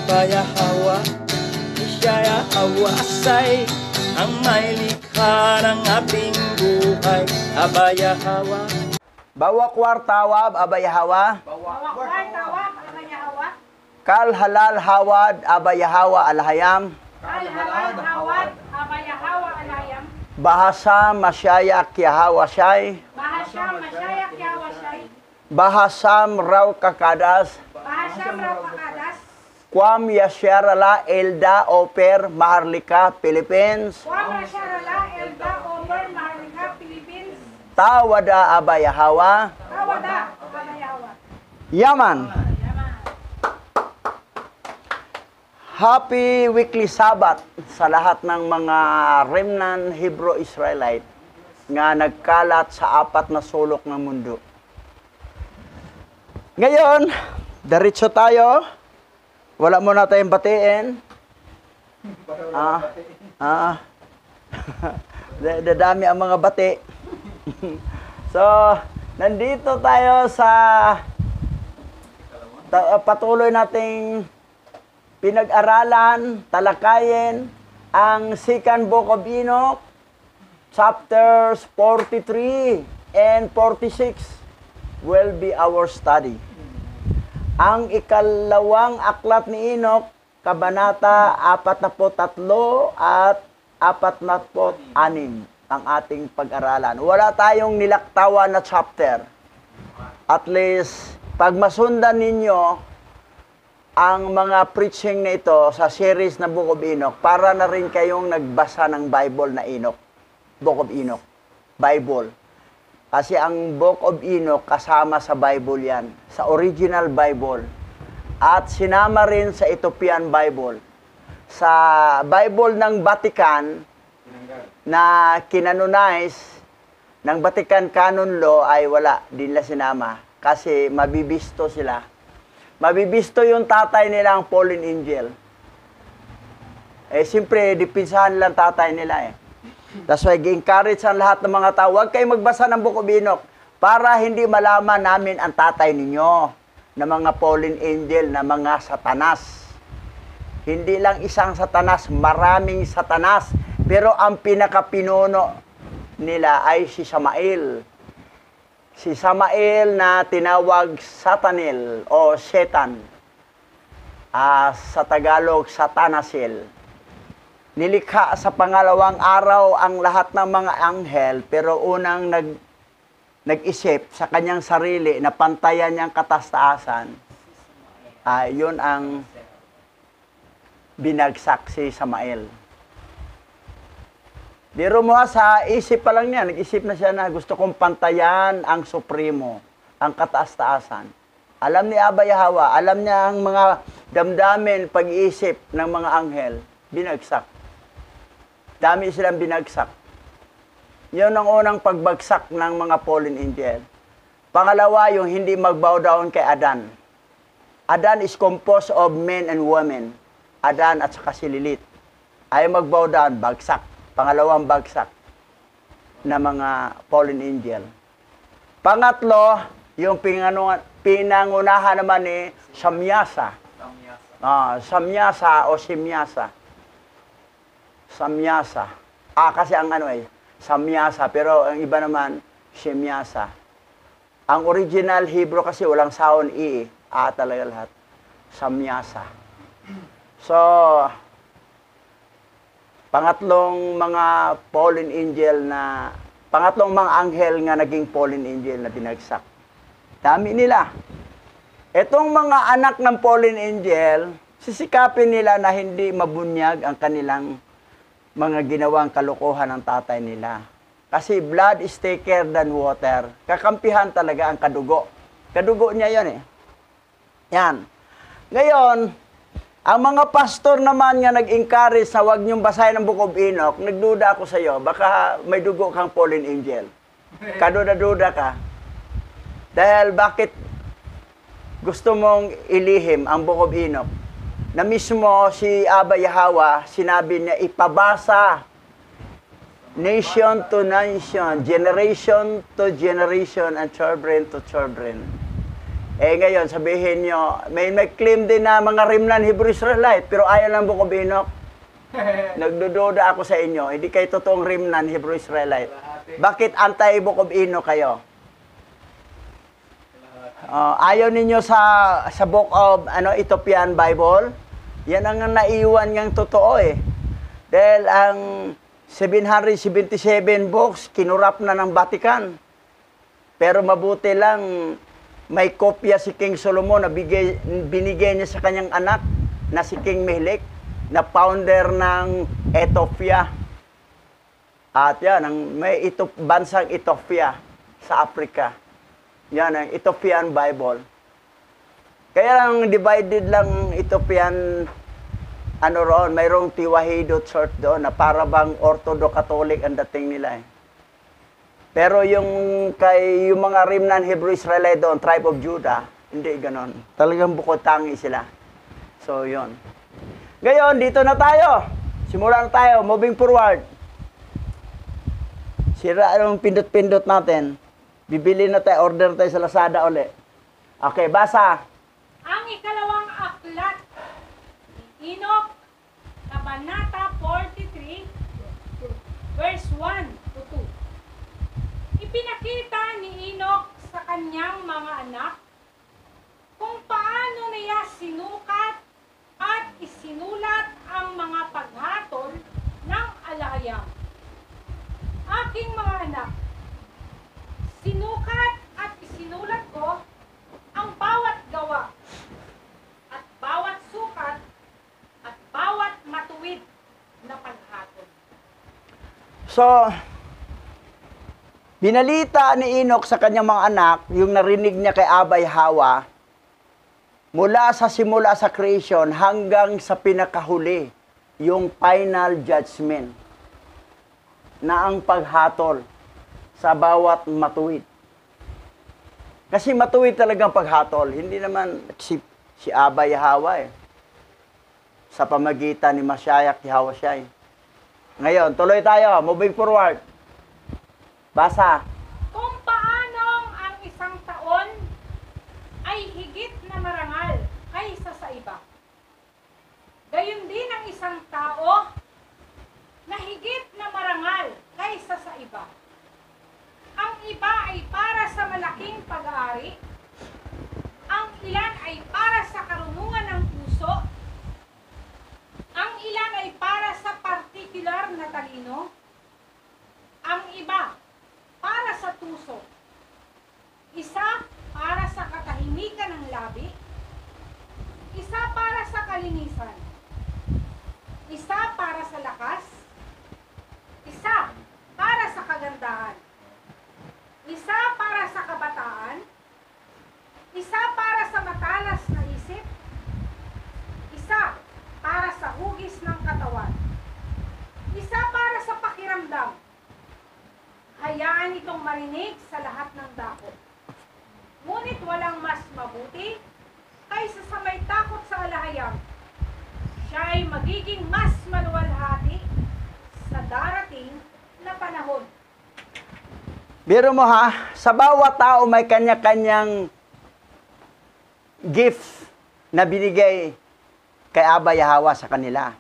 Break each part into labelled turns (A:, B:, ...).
A: Abaya Hawa, Ishaya Hawasay, ang may likha ng ating buhay. Abaya Hawa.
B: Bawa kwartawab, abaya hawa.
C: Bawa kwartawab, abaya hawa.
B: Kal halal hawad, abaya hawa alhayam.
C: Al halal hawad, abaya hawa alayam.
B: Bahasa masyayak yahawa syay.
C: Bahasa masyayak yawa syay.
B: Bahasam raw kakadas.
C: Bahasa raw kakadas.
B: Kwam yasyarala elda oper Maharlika, Philippines.
C: Wala syarala elda over Maharlika, Philippines.
B: Tawada abaya hawa.
C: Tawada, abaya hawa.
B: Yaman. Happy weekly Sabbath sa lahat ng mga remnant Hebrew Israelite nga nagkalat sa apat na sulok ng mundo. Ngayon, diretso tayo. Wala muna tayong batiin. Dadami ang mga bati. So, nandito tayo sa patuloy nating pinag-aralan, talakayin ang Second Book of Enoch, chapters 43 and 46 will be our study. Ang ikalawang aklat ni Enoch, kabanata 43 at 46 ang ating pag-aralan. Wala tayong nilaktawan na chapter. At least, pag masundan ninyo ang mga preaching na ito sa series na Book of Enoch, para na rin kayong nagbasa ng Bible na Enoch. Book of Enoch. Bible. Kasi ang Book of Enoch kasama sa Bible yan. Sa original Bible. At sinama rin sa Ethiopian Bible. Sa Bible ng Vatican, na kinanonize ng Vatican Canon Law ay wala, din nila sinama. Kasi mabibisto sila. Mabibisto yung tatay nila ang fallen angel. Eh, siyempre, dipinsahan lang tatay nila eh. That's why, encourage ang lahat ng mga tao, huwag kayo magbasa ng Book of Enoch para hindi malaman namin ang tatay ninyo na mga fallen angel, na mga satanas. Hindi lang isang satanas, maraming satanas. Pero ang pinakapinuno nila ay si Samael. Si Samael na tinawag Satanel o Satan. Sa Tagalog, Satanasil. Nilikha sa pangalawang araw ang lahat ng mga anghel, pero unang nag-isip sa kanyang sarili na pantayan niyang katastaasan, yun ang binagsak si Samael. Biro mo sa isip pa lang niya, nag-isip na siya na gusto kong pantayan ang supremo, ang kataas-taasan. Alam ni Abaya Hawa, alam niya ang mga damdamin, pag-iisip ng mga anghel, binagsak. Dami silang binagsak. Yun ang unang pagbagsak ng mga fallen angel. Pangalawa, yung hindi mag-bow down kay Adan. Adan is composed of men and women. Adan at saka si Lilith. Ay mag-bow down, bagsak. Pangalawang bagsak na mga fallen angel. Pangatlo, yung pinangunahan naman ni Samyasa. Samyasa o Simyasa. Samyasa. Kasi ang Samyasa, pero ang iba naman, Simyasa. Ang original Hebrew kasi walang sound E. Talaga lahat. Samyasa. So, pangatlong mga fallen angel pangatlong mga anghel nga naging fallen angel na binagsak. Dami nila. Etong mga anak ng fallen angel, sisikapin nila na hindi mabunyag ang kanilang mga ginawang kalokohan ng tatay nila. Kasi blood is thicker than water. Kakampihan talaga ang kadugo. Kadugo niya yon eh. Yan. Ngayon, ang mga pastor naman nga nag-encourage sa wag niyong basahin ang Book of Enoch, nagduda ako sa iyo, baka may dugo kang fallen angel. Kaduda-duda ka. Dahil bakit gusto mong ilihim ang Book of Enoch? Na mismo si Abaya Hawa, sinabi niya ipabasa nation to nation, generation to generation, and children to children. Eh ngayon, sabihin nyo, may claim din na mga Rimlan Hebrew Israelite, pero ayaw lang Book of Enoch. Nagdududa ako sa inyo, hindi kayo totoong Rimlan Hebrew Israelite. Bakit anti-Book of Enoch kayo? Ayaw ninyo sa Book of Ethiopian Bible? Yan ang naiwan ngang totoo eh. Dahil ang 777 books, kinurap na ng Vatican. Pero mabuti lang, may kopya si King Solomon na binigay niya sa kanyang anak na si King Mehelik, na founder ng Ethiopia. At yan, may bansang Ethiopia sa Africa. Yan ang Ethiopian Bible. Kaya lang divided lang Ethiopian roon, mayroong Tiwahido Church doon na para bang Orthodox Catholic ang dating nila eh. Pero yung mga Rimnan Hebrew Israelite doon, tribe of Judah, hindi ganon. Talagang bukod tangi sila. So, yun. Ngayon, dito na tayo. Simulan na tayo. Moving forward. Sira yung pindot-pindot natin. Bibili na tayo, order tayo sa Lazada uli. Okay, basa.
C: Ang ikalawang aklat ni Enoch, Kabanata 43, verse 1 to 2. Ipinakita ni Enoch sa kanyang mga anak kung paano niya sinukat at isinulat ang mga paghatol ng alahayam. Aking mga anak, sinukat at isinulat ko ang bawat gawa at bawat sukat at bawat matuwid na paghatol.
B: So, binalita ni Enoch sa kanyang mga anak, yung narinig niya kay Abay Hawa, mula sa simula sa creation hanggang sa pinakahuli, yung final judgment, na ang paghatol sa bawat matuwid. Kasi matuwid talagang paghatol, hindi naman si Abay Hawa eh. Sa pamagitan ni Mashiach Yahweh siya eh. Ngayon, tuloy tayo, moving forward. Basa.
C: Kung paanong ang isang taon ay higit na marangal kaysa sa iba. Gayon din ang isang tao na higit na marangal kaysa sa iba. Ang iba ay para sa malaking pag-aari. Ang ilan ay para sa karunungan ng puso. Ang ilan ay para sa partikular na talino. Ang iba para sa tuso. Isa para sa katahimikan ng labi. Isa para sa kalinisan. Isa para sa lakas. Isa para sa kagandahan. Isa para sa kabataan. Isa para sa matalas na isip. Isa para sa hugis ng katawan. Isa para sa pakiramdam. Hayaan itong marinig sa lahat ng dako. Ngunit walang mas mabuti kaysa sa may takot sa alahayam. Siya ay magiging mas maluwalhati sa darating na panahon.
B: Biro mo ha, sa bawat tao may kanya-kanyang gift na binigay kay Abay Hawa sa kanila.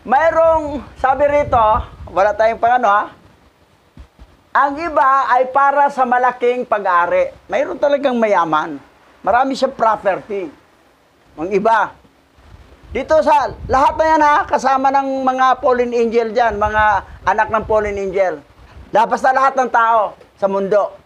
B: Mayroong, sabi rito, wala tayong pangano ha, ang iba ay para sa malaking pag-ari. Mayroon talagang mayaman. Marami siyang property. Ang iba. Dito sa, lahat na yan ha, kasama ng mga fallen angel dyan, mga anak ng fallen angel. Basta lahat ng tao sa mundo.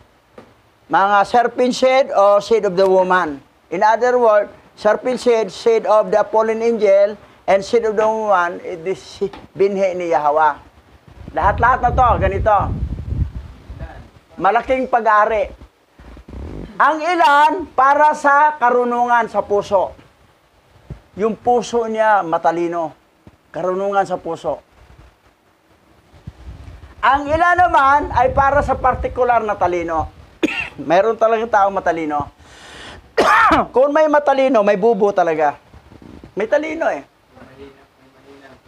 B: Mga serpent seed o seed of the woman. In other words, serpent seed, seed of the fallen angel, and seed of the woman, this binhi ni Yahweh. Lahat-lahat na to, ganito. Malaking pag-ari. Ang ilan para sa karunungan sa puso. Yung puso niya matalino. Karunungan sa puso. Ang ilan naman ay para sa partikular na talino. Mayroon talagang tao matalino. Kung may matalino, may bubo talaga. May talino eh.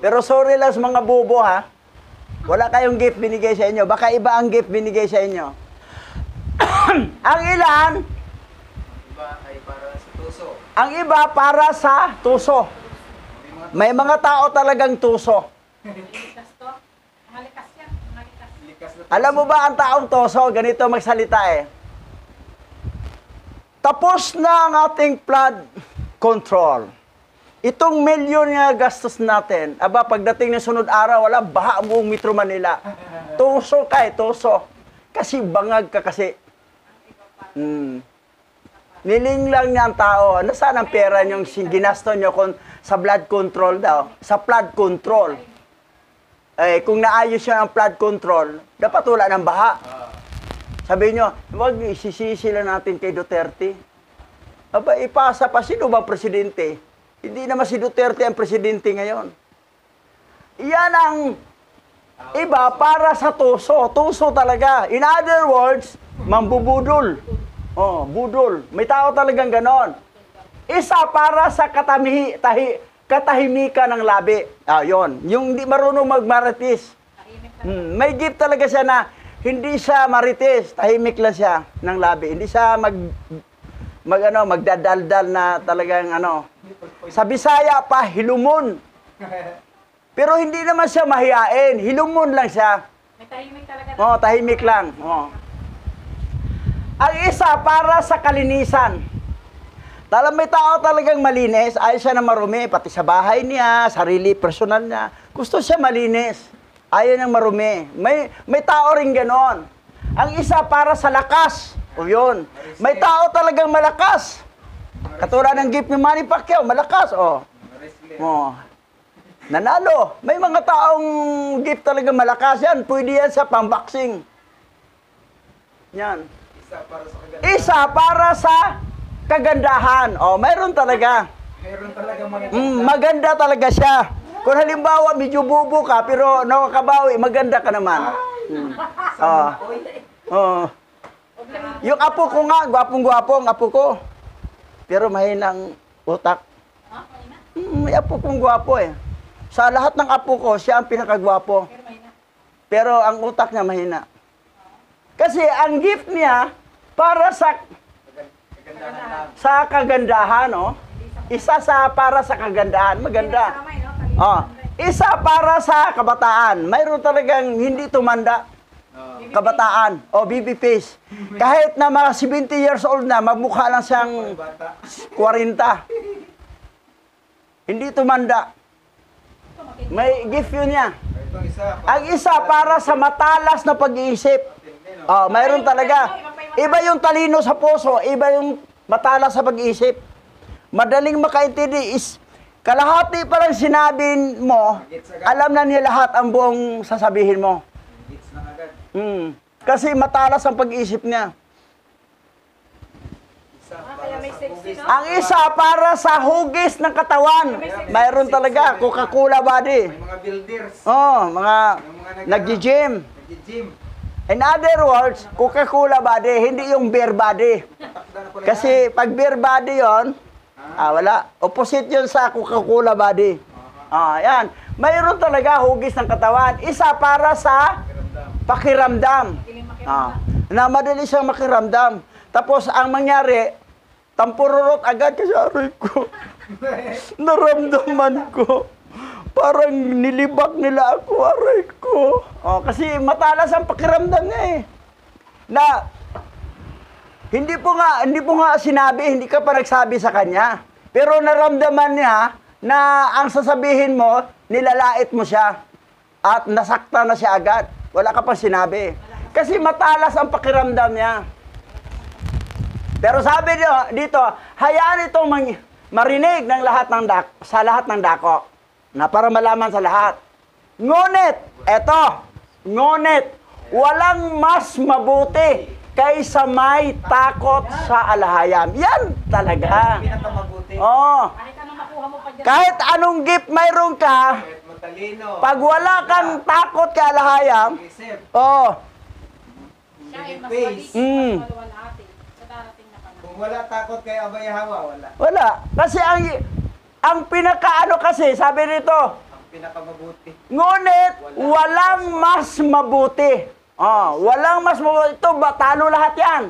B: Pero sorry lang sa mga bubo ha. Wala kayong gift binigay sa inyo. Baka iba ang gift binigay sa inyo. Ang ilan, Ang iba para sa tuso. May mga tao talagang tuso.
C: Likas to. Malikas yan. Malikas.
B: Alam mo ba ang taong tuso? Ganito magsalita eh. Tapos na ang ating flood control. Itong milyon nga gastos natin, aba, pagdating ng sunod araw, wala, baha buong Metro Manila. Tuso ka eh, tuso. Kasi bangag ka kasi. Niling lang niya ang tao. Nasaan ang pera niyong ginasto niyo sa flood control daw? Sa flood control. Eh, kung naayos siya ang flood control, dapat wala ng baha. Sabi niyo, wag isisisi lang natin kay Duterte. Aba, ipasa pa, sino ba presidente? Hindi naman si Duterte ang presidente ngayon. Iyan ang iba para sa tuso. Tuso talaga. In other words, mambubudol. Oh, budol. May tao talagang ganon. Isa para sa katahimikan ng labi. Yun. Yung hindi marunong magmarites. May gift talaga siya na hindi siya marites. Tahimik lang siya ng labi. Hindi siya magdadaldal na talagang Sa Bisaya pa, hilumon. Pero hindi naman siya mahiyain. Hilumon lang siya.
C: May tahimik talaga.
B: Tahimik lang. Ang isa para sa kalinisan. May tao talagang malinis. Ayaw siya na marumi. Pati sa bahay niya, sarili, personal niya. Gusto siya malinis. Ayaw niyang marumi. May tao rin ganon. Ang isa para sa lakas. Yun. May tao talagang malakas. Katulad ng gift ni Manny Pacquiao, malakas. Nanalo. May mga taong gift talagang malakas yan. Pwede yan sa pamboxing. Yan. Isa para sa kagandahan. Mayroon talaga. Maganda talaga siya. Kung halimbawa, medyo bubo ka, pero nakakabawi, maganda ka naman. Yung apo ko nga, gwapong-gwapo ang apo ko. Pero mahinang utak. May apo kong gwapo eh. Sa lahat ng apo ko, siya ang pinakagwapo. Pero ang utak niya mahina. Kasi ang gift niya, para sa kagandahan, Isa para sa kagandahan, maganda. Isa para sa kabataan. Mayroon talagang hindi tumanda. Kabataan. Baby face. Kahit na mga 70 years old na, magmukha lang siyang 40. Hindi tumanda. May gift yun niya. Ang isa para sa matalas na pag-iisip. Mayroon talaga. Iba yung talino sa puso, iba yung matalas sa pag-iisip. Madaling makaintindi is kalahati pa lang sinabi mo, alam na niya lahat ang buong sasabihin mo. Kasi matalas ang pag-iisip niya. Ang isa para sa hugis ng katawan. Mayroon talaga, Coca-Cola body.
D: May mga builders.
B: Mga nag-gym. In other words, Coca-Cola body, hindi yung beer body. Kasi pag beer body yon, wala. Opposite yun sa Coca-Cola body. Yan. Mayroon talaga hugis ng katawan. Isa para sa pakiramdam. Na madali siyang makiramdam. Tapos ang mangyari, tampururot agad kasi aray ko. Naramdaman ko. Parang nilibak nila ako, aray ko. Kasi matalas ang pakiramdam niya eh. Na hindi po nga sinabi, hindi ka pa nagsabi sa kanya. Pero naramdaman niya na ang sasabihin mo, nilalait mo siya. At nasakta na siya agad. Wala ka pang sinabi. Kasi matalas ang pakiramdam niya. Pero sabi dito, hayaan itong marinig ng sa lahat ng dako. Na para malaman sa lahat. Ngunit, walang mas mabuti kaysa may takot sa alahayam. Yan talaga.
D: Pinakamabuti.
C: Kahit anong makuha mo pa dyan.
B: Kahit anong gift mayroon ka,
D: Kahit matalino.
B: pag wala kang takot sa alahayam,
D: Isip.
C: Siya ay mas mabis, mas maluwalhati sa darating na panahon.
D: Kung wala takot kay Abay Hawa, wala.
B: wala. Kasi ang pinakaano kasi, sabi nito,
D: Ang pinakamabuti.
B: ngunit walang mas mabuti. Walang mas mabuti. Ito, talo lahat yan.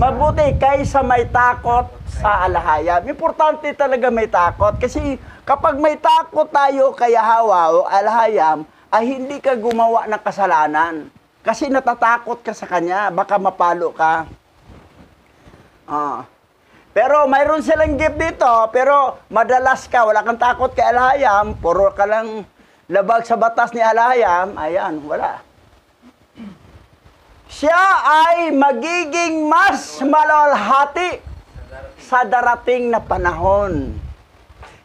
B: Mabuti kaysa may takot sa alahayam. Importante talaga may takot. Kasi kapag may takot tayo kay Hawa o alahayam, ay hindi ka gumawa ng kasalanan. Kasi natatakot ka sa kanya, baka mapalo ka. Pero mayroon silang gift dito, pero madalas ka, wala kang takot kay alahayam, puro ka lang labag sa batas ni alahayam, ayan, wala. Siya ay magiging mas maluwalhati sa darating na panahon.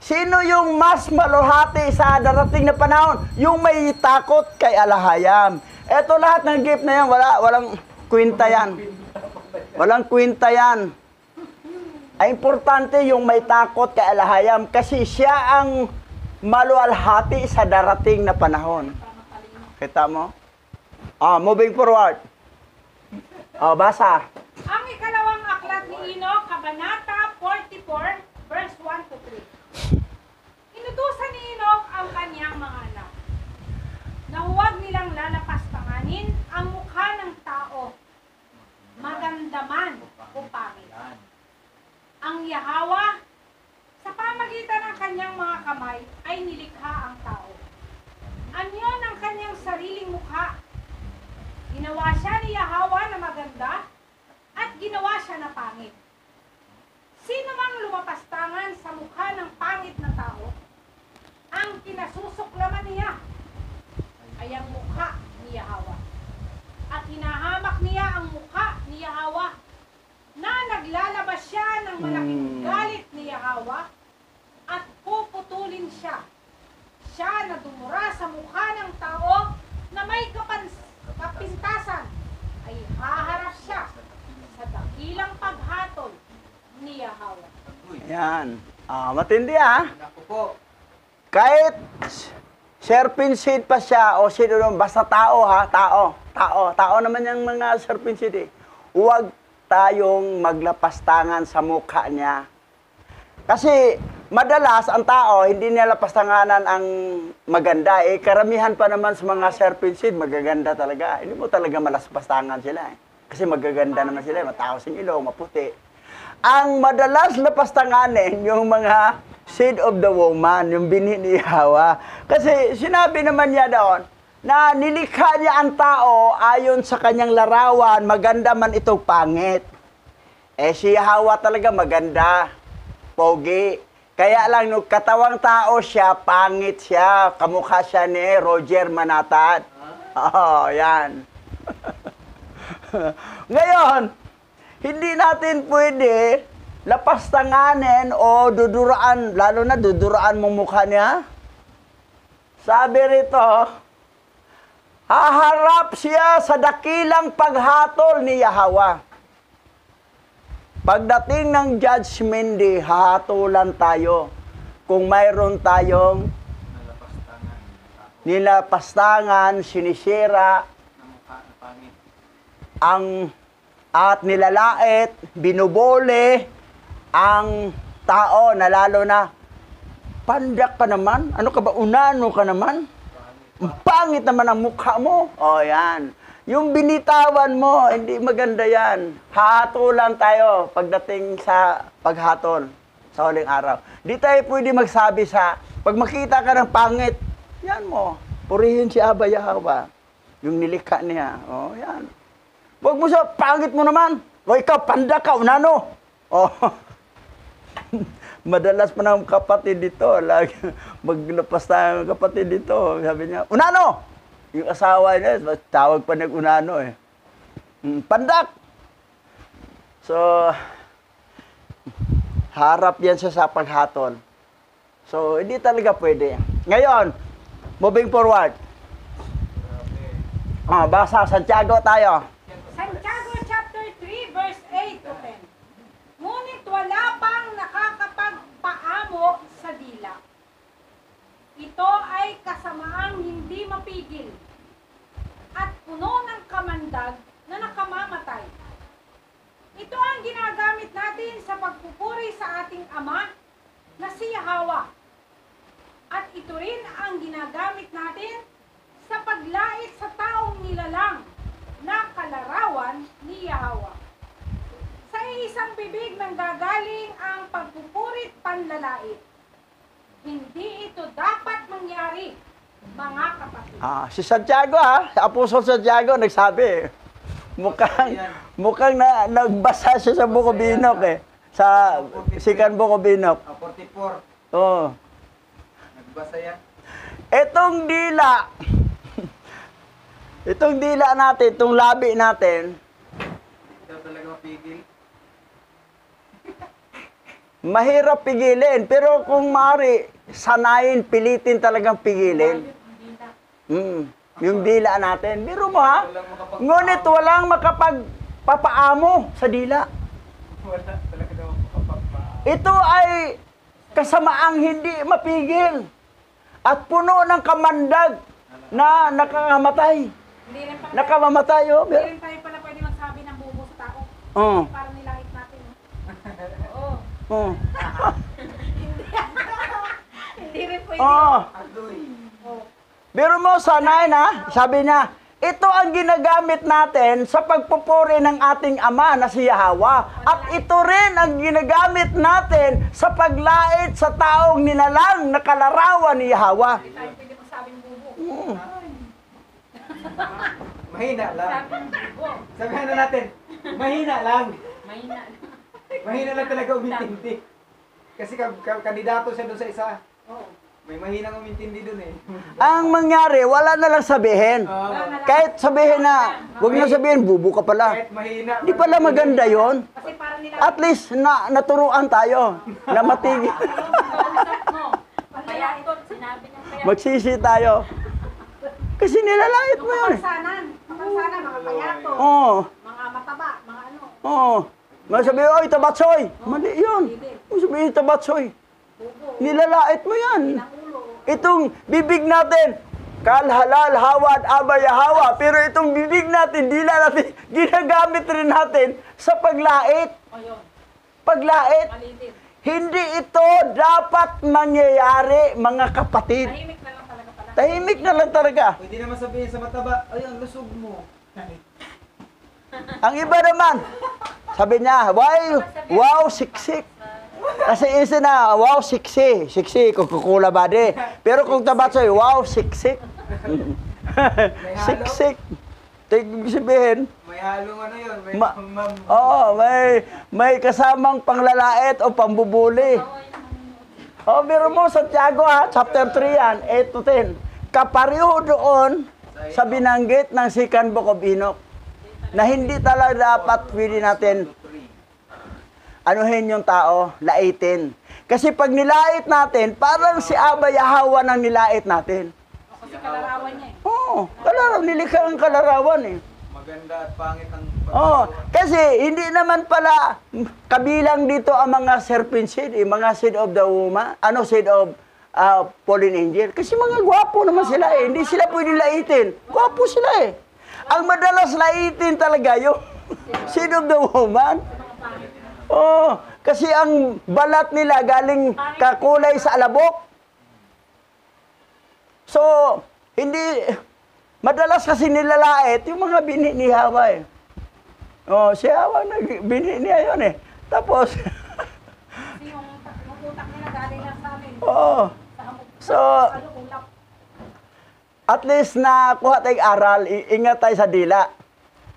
B: Sino yung mas maluwalhati sa darating na panahon? Yung may takot kay alahayam. Eto lahat ng gift na yan, walang kwenta yan. Walang kwenta yan. Ay importante yung may takot kay alahayam kasi siya ang maluwalhati sa darating na panahon. Kita mo? Moving forward. Basa.
C: Ang ikalawang aklat ni Enoch, Kabanata 44, verse 1 to 3. Inutusan ni Enoch ang kanyang mga anak na huwag nilang lalapastanganin ang mukha ng tao, maganda man o pangit. Ang Yahweh, sa pamagitan ng kanyang mga kamay, ay nilikha ang tao. Anyo ng kanyang sariling mukha. Ginawa siya ni Yahweh na maganda at ginawa siya na pangit. Sino mang lumapastangan sa mukha ng pangit na tao, ang kinasusuklaman niya ay ang mukha ni Yahweh. At hinahamak niya ang mukha ni Yahweh na naglalabas siya ng malaking galit ni Yahweh at puputulin siya. Siya na dumura sa mukha ng tao na may kapintasan ay haharap siya sa dakilang paghatol ni Yahweh.
B: Yan. Matindi
D: Naku po.
B: Kahit serpent seed pa siya o sino naman, basta tao Tao naman yung mga serpent seed eh. Huwag tayong maglapastangan sa mukha niya. Kasi madalas ang tao hindi niya lapastanganan ang maganda. Karamihan pa naman sa mga serpent seed magaganda talaga. Hindi mo talaga malapastangan sila eh. Kasi magaganda naman sila, mataos yung ilong, maputi. Ang madalas lapastanganin yung mga seed of the woman, yung binhi ni Hawa. Kasi sinabi naman niya doon na nilikha niya ang tao ayon sa kanyang larawan, maganda man ito pangit. Si Hawa talaga maganda, pogi. Kaya lang nung katawang tao siya, pangit siya, kamukha siya ni Roger Manatad. Yan. Ngayon, hindi natin pwede lapastanganin o duduraan, lalo na duduraan mong mukha niya. Sabi rito, haharap siya sa dakilang paghatol ni Yahweh. Pagdating ng judgment day, hahatulan tayo kung mayroon tayong nilapastangan, sinisira, at nilalait, binubole ang tao na lalo na, pandak ka naman, ano ka ba, unano ka naman? Pangit naman ang mukha mo. Yan. Yung binitawan mo, hindi maganda yan. Hahatulan tayo pagdating sa paghatol sa huling araw. Di tayo pwede magsabi pag makita ka ng pangit, yan mo, purihin si Abba Yahweh. Yung nilikha niya. Yan. Huwag mo sa pangit mo naman. O ikaw, panda ka, unano. Madalas pa ng kapatid dito, maglapas tayo ng kapatid dito. Sabi niya, unano! Yung asawa niya, tawag pa nag-unano eh. Pandak! So, harap yan siya sa paghatol. So, hindi talaga pwede. Ngayon, moving forward. Basa, Santiago tayo.
C: Santiago chapter 3, verse 8 to 10. Ngunit wala pang nakakapagpaamo sa dila. Ito ay kasamaang hindi mapigil at puno ng kamandag na nakamamatay. Ito ang ginagamit natin sa pagpupuri sa ating Ama na si Yahweh. At ito rin ang ginagamit natin sa paglait sa taong nilalang na kalarawan ni Yahweh. isang bibig nang gagaling ang pagpupurit panlalait. Hindi ito dapat mangyari, mga kapatid.
B: Si Santiago Apostol Santiago nagsabi. Mukhang nagbasa siya sa Book of Enoch sa Second Book of Enoch.
D: 44.
B: Oh.
D: Nagbasa yan.
B: Itong dila natin, itong labi natin,
D: Ikaw talaga mapigil.
B: mahirap pigilin. Pero kung maaari, sanayin, pilitin talagang pigilin. Yung dila natin. Biro mo Ngunit walang makapagpapaamo sa dila.
D: Wala talaga daw makapagpa.
B: Ito ay kasamaang hindi mapigil. At puno ng kamandag na nakakamatay.
C: Hindi rin pala,
B: Nakamamatay,
C: hindi rin tayo pala pwede magsabi ng bubo sa tao.
B: Oh.
C: Para nilahit natin. Oo.
B: Oh.
C: Hindi rin pwede.
B: Oh.
D: Adoy.
C: Oo.
B: Biro mo, sanayin sabi niya, ito ang ginagamit natin sa pagpupuri ng ating Ama na si Yahweh. At ito rin ang ginagamit natin sa paglait sa taong ninalang na kalarawan ni Yahweh.
C: Hindi tayo pwede magsabing bubo.
D: Mahina lang.
C: Sabing bubo.
D: Sabihan na natin, mahina lang.
C: Mahina.
D: Mahina lang talaga umintindi. Kasi kandidato siya doon sa isa.
C: Oo.
D: May mahinang umintindi doon
B: Ang mangyari, wala na lang sabihin. Kahit sabihin na, huwag na sabihin, bubo ka pala.
D: Kahit mahina.
B: Di pala maganda yon.
C: Kasi para nila.
B: At least, naturuan tayo na matigil.
C: Kausap mo. Kaya ito, sinabi niya kaya.
B: Magsisi tayo. Kasi nilalait mo yun.
C: Kapagsanan, mga payato.
B: Oo.
C: Mga mataba, mga ano.
B: Oo. Masabi, oy, tabatsoy. Mali yun. Masabi, tabatsoy.
C: Bubo.
B: Nilalait mo yan.
C: Ulo.
B: Itong bibig natin, kal, halal, hawad, abay, hawa. Pero itong bibig natin, dila natin, ginagamit rin natin sa paglait.
C: O yun.
B: Paglait.
C: Malitin.
B: Hindi ito dapat mangyayari, mga kapatid.
C: Tahimik na lang talaga pala.
B: Tahimik na lang talaga.
D: Pwede naman sabihin sa mataba, ay, ang lusog mo.
B: Ang iba naman, sabi niya, wow, siksik. Kasi isa na, wow, siksi. Siksi, Coca-Cola body. Pero kung tabatsoy, wow, siksik. Siksik. Ibig sabihin,
D: May halong ano yun, may
B: may kasamang panglalait o pambubuli. Pero mo, Santiago chapter 3 yan, 8 to 10. Kapareho doon sa binanggit ng Second Book of Enoch na hindi talaga dapat pwede natin anuhin yung tao, laitin. Kasi pag nilait natin, parang si Abba Yahweh nang nilait natin.
C: Kasi kalarawan niya
B: Oo, nilikha ang kalarawan
D: maganda at pangit ang
B: kasi hindi naman pala kabilang dito ang mga serpent seed, mga seed of the woman, seed of fallen angel. Kasi mga gwapo naman sila hindi sila pwedeng laitin. Gwapo sila Ang madalas laitin talaga yung seed of the woman. Kasi ang balat nila galing kakulay sa alabok. So, hindi, madalas kasi nilalait yung mga bini ni Hawa si Hawa, bini niya yun Tapos,
C: Kasi yung utak nila galing lang sa amin.
B: So, at least nakuha tayong aral, ingat tayo sa dila.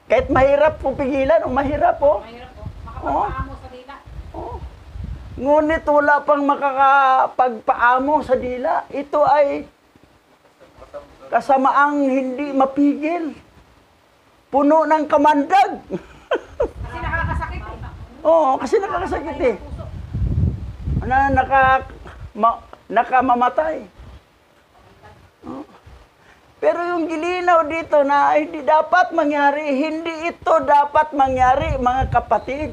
B: Kahit mahirap po pigilan, mahirap po.
C: Mahirap po. Makapagpaamo sa dila.
B: Ngunit wala pang makakapagpaamo sa dila. Ito ay kasamaang hindi mapigil. Puno ng kamandag.
C: Kasi nakakasakit
B: Kasi nakakasakit nakamamatay. Pero yung gilinaw dito na hindi dapat mangyari, hindi ito dapat mangyari, mga kapatid.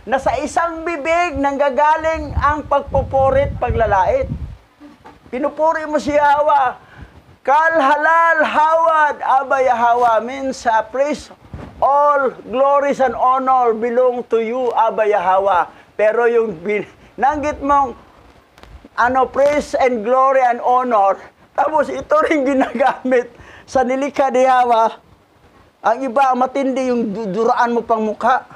B: Na sa isang bibig nanggagaling ang pagpupurit, paglalait. Pinupuri mo si Yahweh. Kal, halal, hawad, Abba Yahweh means praise, all glories and honor belong to you, Abba Yahweh. Pero yung nanggit mong praise and glory and honor, tapos ito rin ginagamit sa nilikha ni Yahweh. Ang iba, matindi yung duraan mo pang mukha.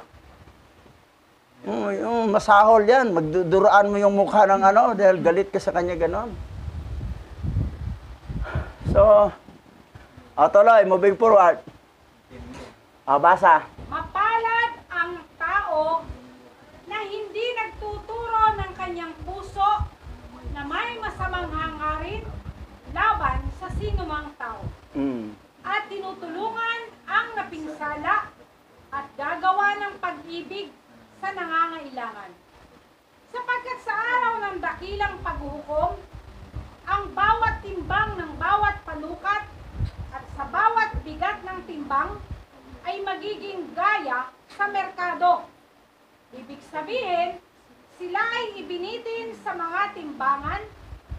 B: Yung masahol yan. Magduduraan mo yung mukha ng ano dahil galit ka sa kanya ganon. So, tuloy, moving forward. Basa.
C: Mapalad ang tao na hindi nagtuturo ng kanyang puso na may masamang hangarin laban sa sinumang tao. At tinutulungan ang napinsala at gagawa ng pag-ibig sa nangangailangan. Sapagkat sa araw ng dakilang paghuhukom, ang bawat timbang ng bawat panukat at sa bawat bigat ng timbang ay magiging gaya sa merkado. Ibig sabihin, sila ay ibinitin sa mga timbangan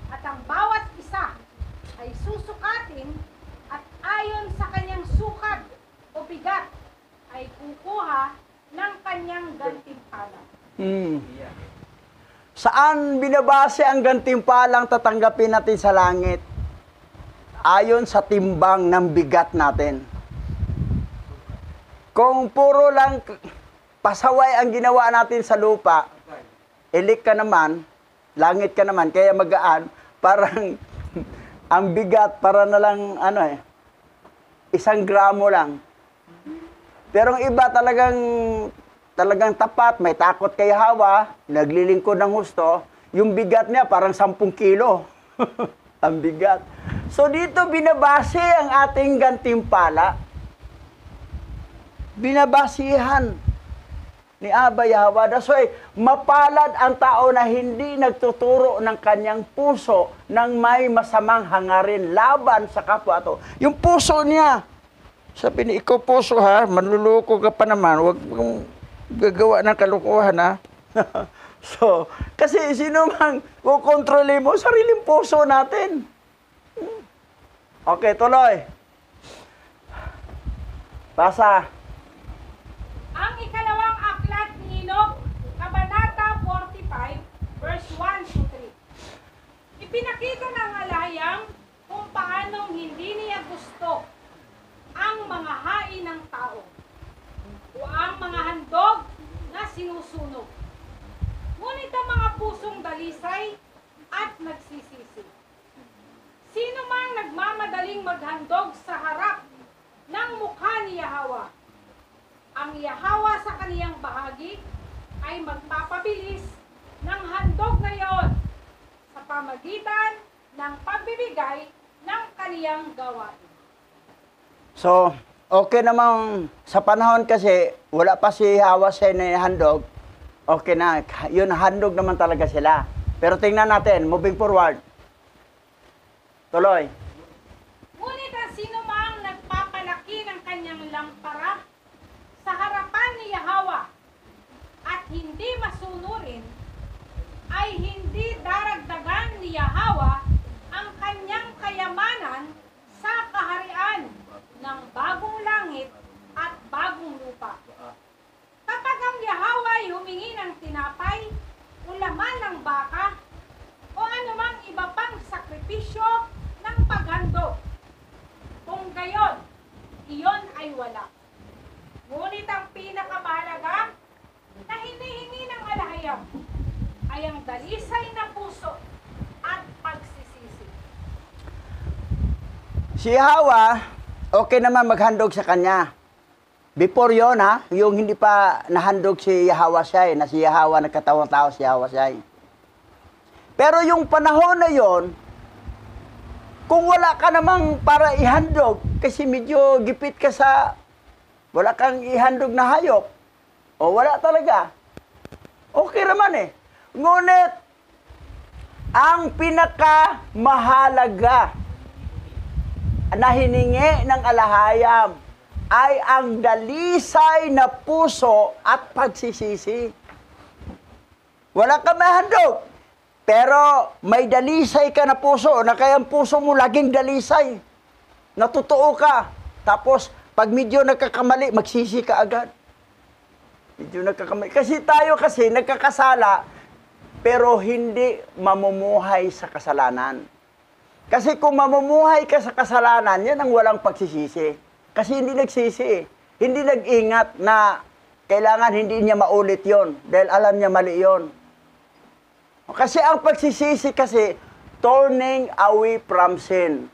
C: at ang bawat isa ay susukatin at ayon sa kanyang sukat o bigat ay kukuha ng kanyang gantimpala.
B: Saan binabase ang gantimpalang tatanggapin natin sa langit? Ayon sa timbang ng bigat natin. Kung puro lang pasaway ang ginawa natin sa lupa, ilik ka naman, langit ka naman, kaya magaan, parang ang bigat para na lang, 1 gramo lang. Pero ang iba talagang tapat, may takot kay Hawa, naglilingkod ng husto, yung bigat niya parang 10 kilo. Ang bigat. So dito binabase ang ating gantimpala. Binabasihan ni Abba Yahweh. That's why, mapalad ang tao na hindi nagtuturo ng kanyang puso ng may masamang hangarin laban sa kapwa to. Yung puso niya, sabi ni, ikaw puso ha, manluloko ka pa naman, huwag mong gagawa ng kalukuhan ha. So, kasi sino mang kukontrolin mo, sariling puso natin. Okay, tuloy. Basa.
C: Ang ikalawang aklat ni Enoch, Kabanata 45, verse 1 to 3. Ipinakita ng alahayam kung paanong hindi niya gusto ang mga hain ng tao o ang mga handog na sinusunog. Ngunit ang mga pusong dalisay at nagsisisi. Sino mang nagmamadaling maghandog sa harap ng mukha ni Yahweh, ang Yahweh sa kaniyang bahagi ay magpapabilis ng handog na iyon sa pamagitan ng pagbibigay ng kaniyang gawain.
B: So, okay namang sa panahon kasi wala pa si Yahweh sa handog. Okay na, yun handog naman talaga sila. Pero tingnan natin, moving forward. Tuloy.
C: Ngunit ang sino mang nagpapalaki ng kanyang lampara sa harapan ni Yahweh at hindi masunurin, ay hindi daragdagan ni Yahweh ang kanyang kayamanan sa kaharian ng bagong langit at bagong lupa. Kapag ang Yahweh ay humingi ng tinapay o laman ng baka o anumang iba pang sakripisyo ng paghandog, kung gayon, iyon ay wala. Ngunit ang pinakamahalaga na hinihingi ng alahayam ay ang dalisay na puso at pagsisisi.
B: Si Hawa, okay naman maghandog sa kanya. Before yon yung hindi pa nahandog si Yahweh siya, na si Yahweh nagkatawang tao si Yahweh siya. Pero yung panahon na yon, kung wala ka namang para ihandog, kasi medyo gipit ka sa, wala kang ihandog na hayop, o wala talaga, okay naman eh. Ngunit, ang pinakamahalaga na hiningi ng alahayam ay ang dalisay na puso at pagsisisi. Wala ka mahandog, pero may dalisay ka na puso, na kaya ang puso mo laging dalisay. Natutuo ka. Tapos, pag medyo nagkakamali, magsisi ka agad. Medyo nagkakamali. Kasi tayo nagkakasala, pero hindi mamumuhay sa kasalanan. Kasi kung mamumuhay ka sa kasalanan, yan ang walang pagsisisi. Kasi hindi nagsisi. Hindi nag-ingat na kailangan hindi niya maulit yon dahil alam niya mali yon. Kasi ang pagsisisi kasi, turning away from sin.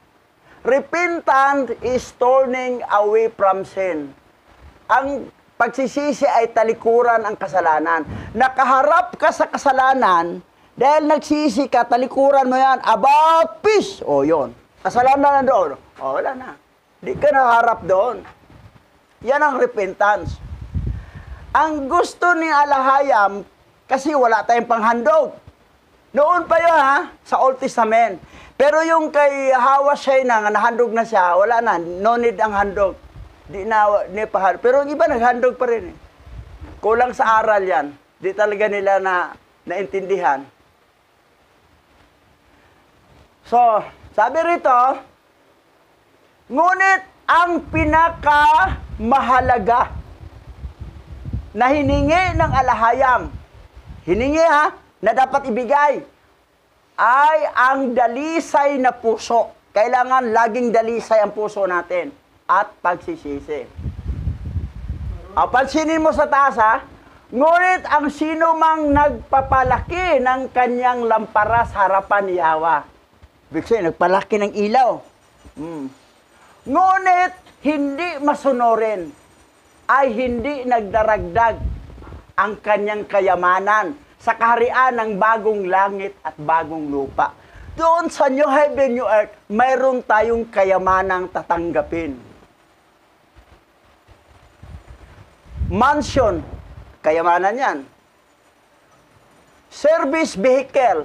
B: Repentant is turning away from sin. Ang pagsisisi ay talikuran ang kasalanan. Nakaharap ka sa kasalanan, dahil nagsisi ka, talikuran mo yan, about peace. O yon, kasalanan na doon. O wala na. Di ka nakaharap doon. Yan ang repentance. Ang gusto ni Alahayam, kasi wala tayong panghandog. Noon pa yun ha, sa Old Testament. Pero yung kay Hawashai na, nahandog na siya, wala na, no need ang handog. Di pa. Pero yung iba naghandog pa rin eh. Kulang sa aral yan. Di talaga nila naintindihan. So, sabi rito, ngunit ang pinakamahalaga na hiningi ng Alahayam, hiningi ha, na dapat ibigay, ay ang dalisay na puso. Kailangan laging dalisay ang puso natin at pagsisisi. Pansinin mo sa taas ha, ngunit ang sino mang nagpapalaki ng kanyang lampara sa harapan ni Yahweh. Ibig sabihin, nagpalaki ng ilaw. Ngunit hindi masunurin, ay hindi nagdaragdag ang kanyang kayamanan sa kaharian ng bagong langit at bagong lupa. Doon sa new heaven, new earth, mayroon tayong kayamanang tatanggapin. Mansion, kayamanan yan. Service vehicle,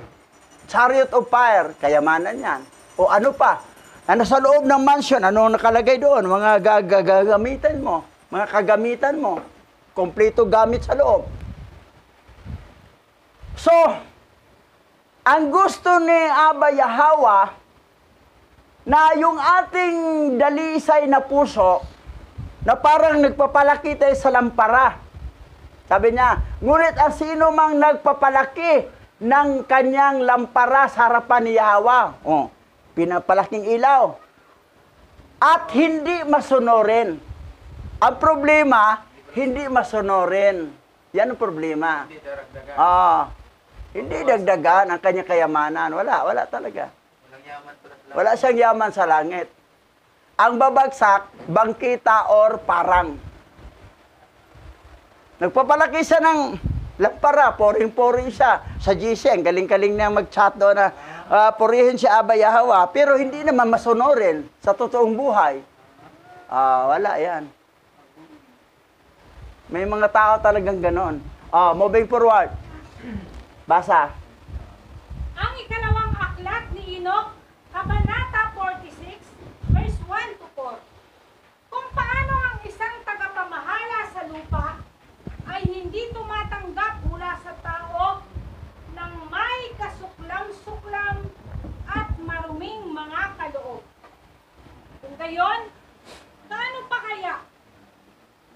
B: chariot of fire, kayamanan yan. O ano pa? Ano sa loob ng mansion? Ano nakalagay doon? Mga gagamitan mo, mga kagamitan mo. Kompleto gamit sa loob. So, ang gusto ni Abba Yahweh na yung ating dalisay na puso na parang nagpapalaki tayo sa lampara. Sabi niya, ngunit ang sino mang nagpapalaki ng kanyang lampara sa harapan ni Yahweh, pinapalaking ilaw, at hindi masunurin. Ang problema, hindi masunurin. Yan ang problema. Hindi dagdagan ang kanyang kayamanan. Wala talaga. Wala siyang yaman sa langit. Ang babagsak, bangkita or parang. Nagpapalaki siya ng lampara, poring-poring siya. Sa GC, ang galing-galing niya mag-chat doon na purihin si Abba Yahweh, pero hindi naman masunurin sa totoong buhay. Wala yan. May mga tao talagang ganon. Moving forward. Basa.
C: Ang ikalawang aklat ni Enoch, Kabanata 46, verse 1 to 4. Kung paano ang isang tagapamahala sa lupa ay hindi tumatanggap mula sa tao ng may kasuklam-suklam at maruming mga kaloob. Kung gayon, gaano pa kaya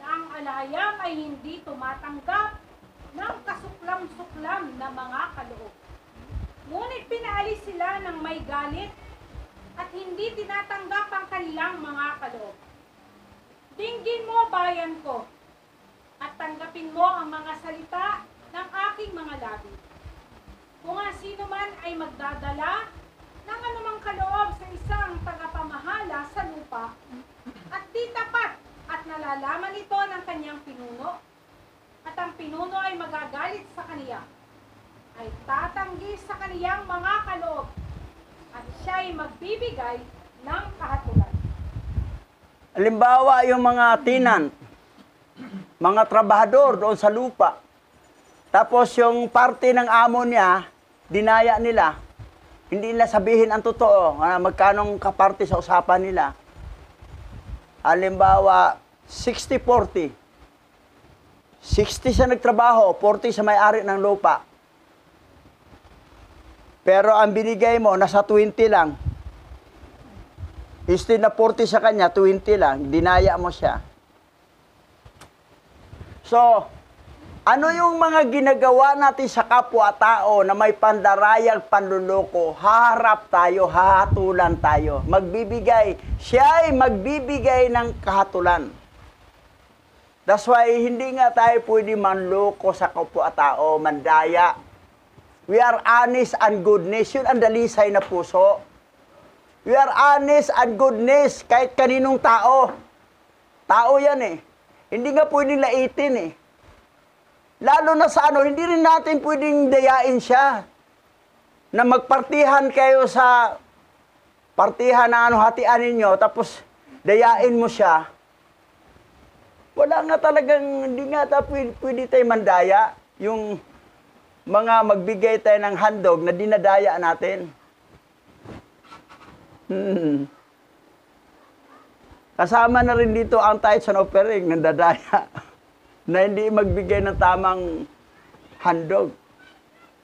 C: na ang Alahayam ay hindi tumatanggap ng kasuklam-suklam na mga kaloob. Ngunit pinaalis sila ng may galit at hindi tinatanggap ang kanilang mga kaloob. Dinggin mo, bayan ko, at tanggapin mo ang mga salita ng aking mga labi. Kung ang sino man ay magdadala ng anumang kaloob sa isang tagapamahala sa lupa at di tapat at nalalaman ito ng kanyang pinuno, at ang pinuno ay magagalit sa kaniya, ay tatanggi sa kaniyang mga kaloob, at siya ay magbibigay ng kahatulan.
B: Halimbawa, yung mga tenant, mga trabahador doon sa lupa. Tapos yung parte ng amo niya, dinaya nila. Hindi nila sabihin ang totoo, magkanong kaparte sa usapan nila. Halimbawa, 60-40. 60 siya nagtrabaho, 40 sa may-ari ng lupa. Pero ang binigay mo, nasa 20 lang. Instead na 40 sa kanya, 20 lang. Dinaya mo siya. So, ano yung mga ginagawa natin sa kapwa-tao na may pandarayang panluloko? Haharap tayo, hahatulan tayo. Magbibigay. Siya ay magbibigay ng kahatulan. That's why hindi nga tayo pwede manloko sa kapwa-tao, mandaya. We are honest and goodness. Yun ang dalisay na puso. We are honest and goodness kahit kaninong tao. Tao yan eh. Hindi nga pwedeng laitin eh. Lalo na sa ano, hindi rin natin pwedeng dayain siya. Na magpartihan kayo sa partihan na ano, hatian ninyo, tapos dayain mo siya. Wala nga talagang, hindi nga pwede tayo mandaya. Yung mga magbigay tayo ng handog na dinadaya natin. Kasama na rin dito ang tithes and offering ng dadaya na hindi magbigay ng tamang handog.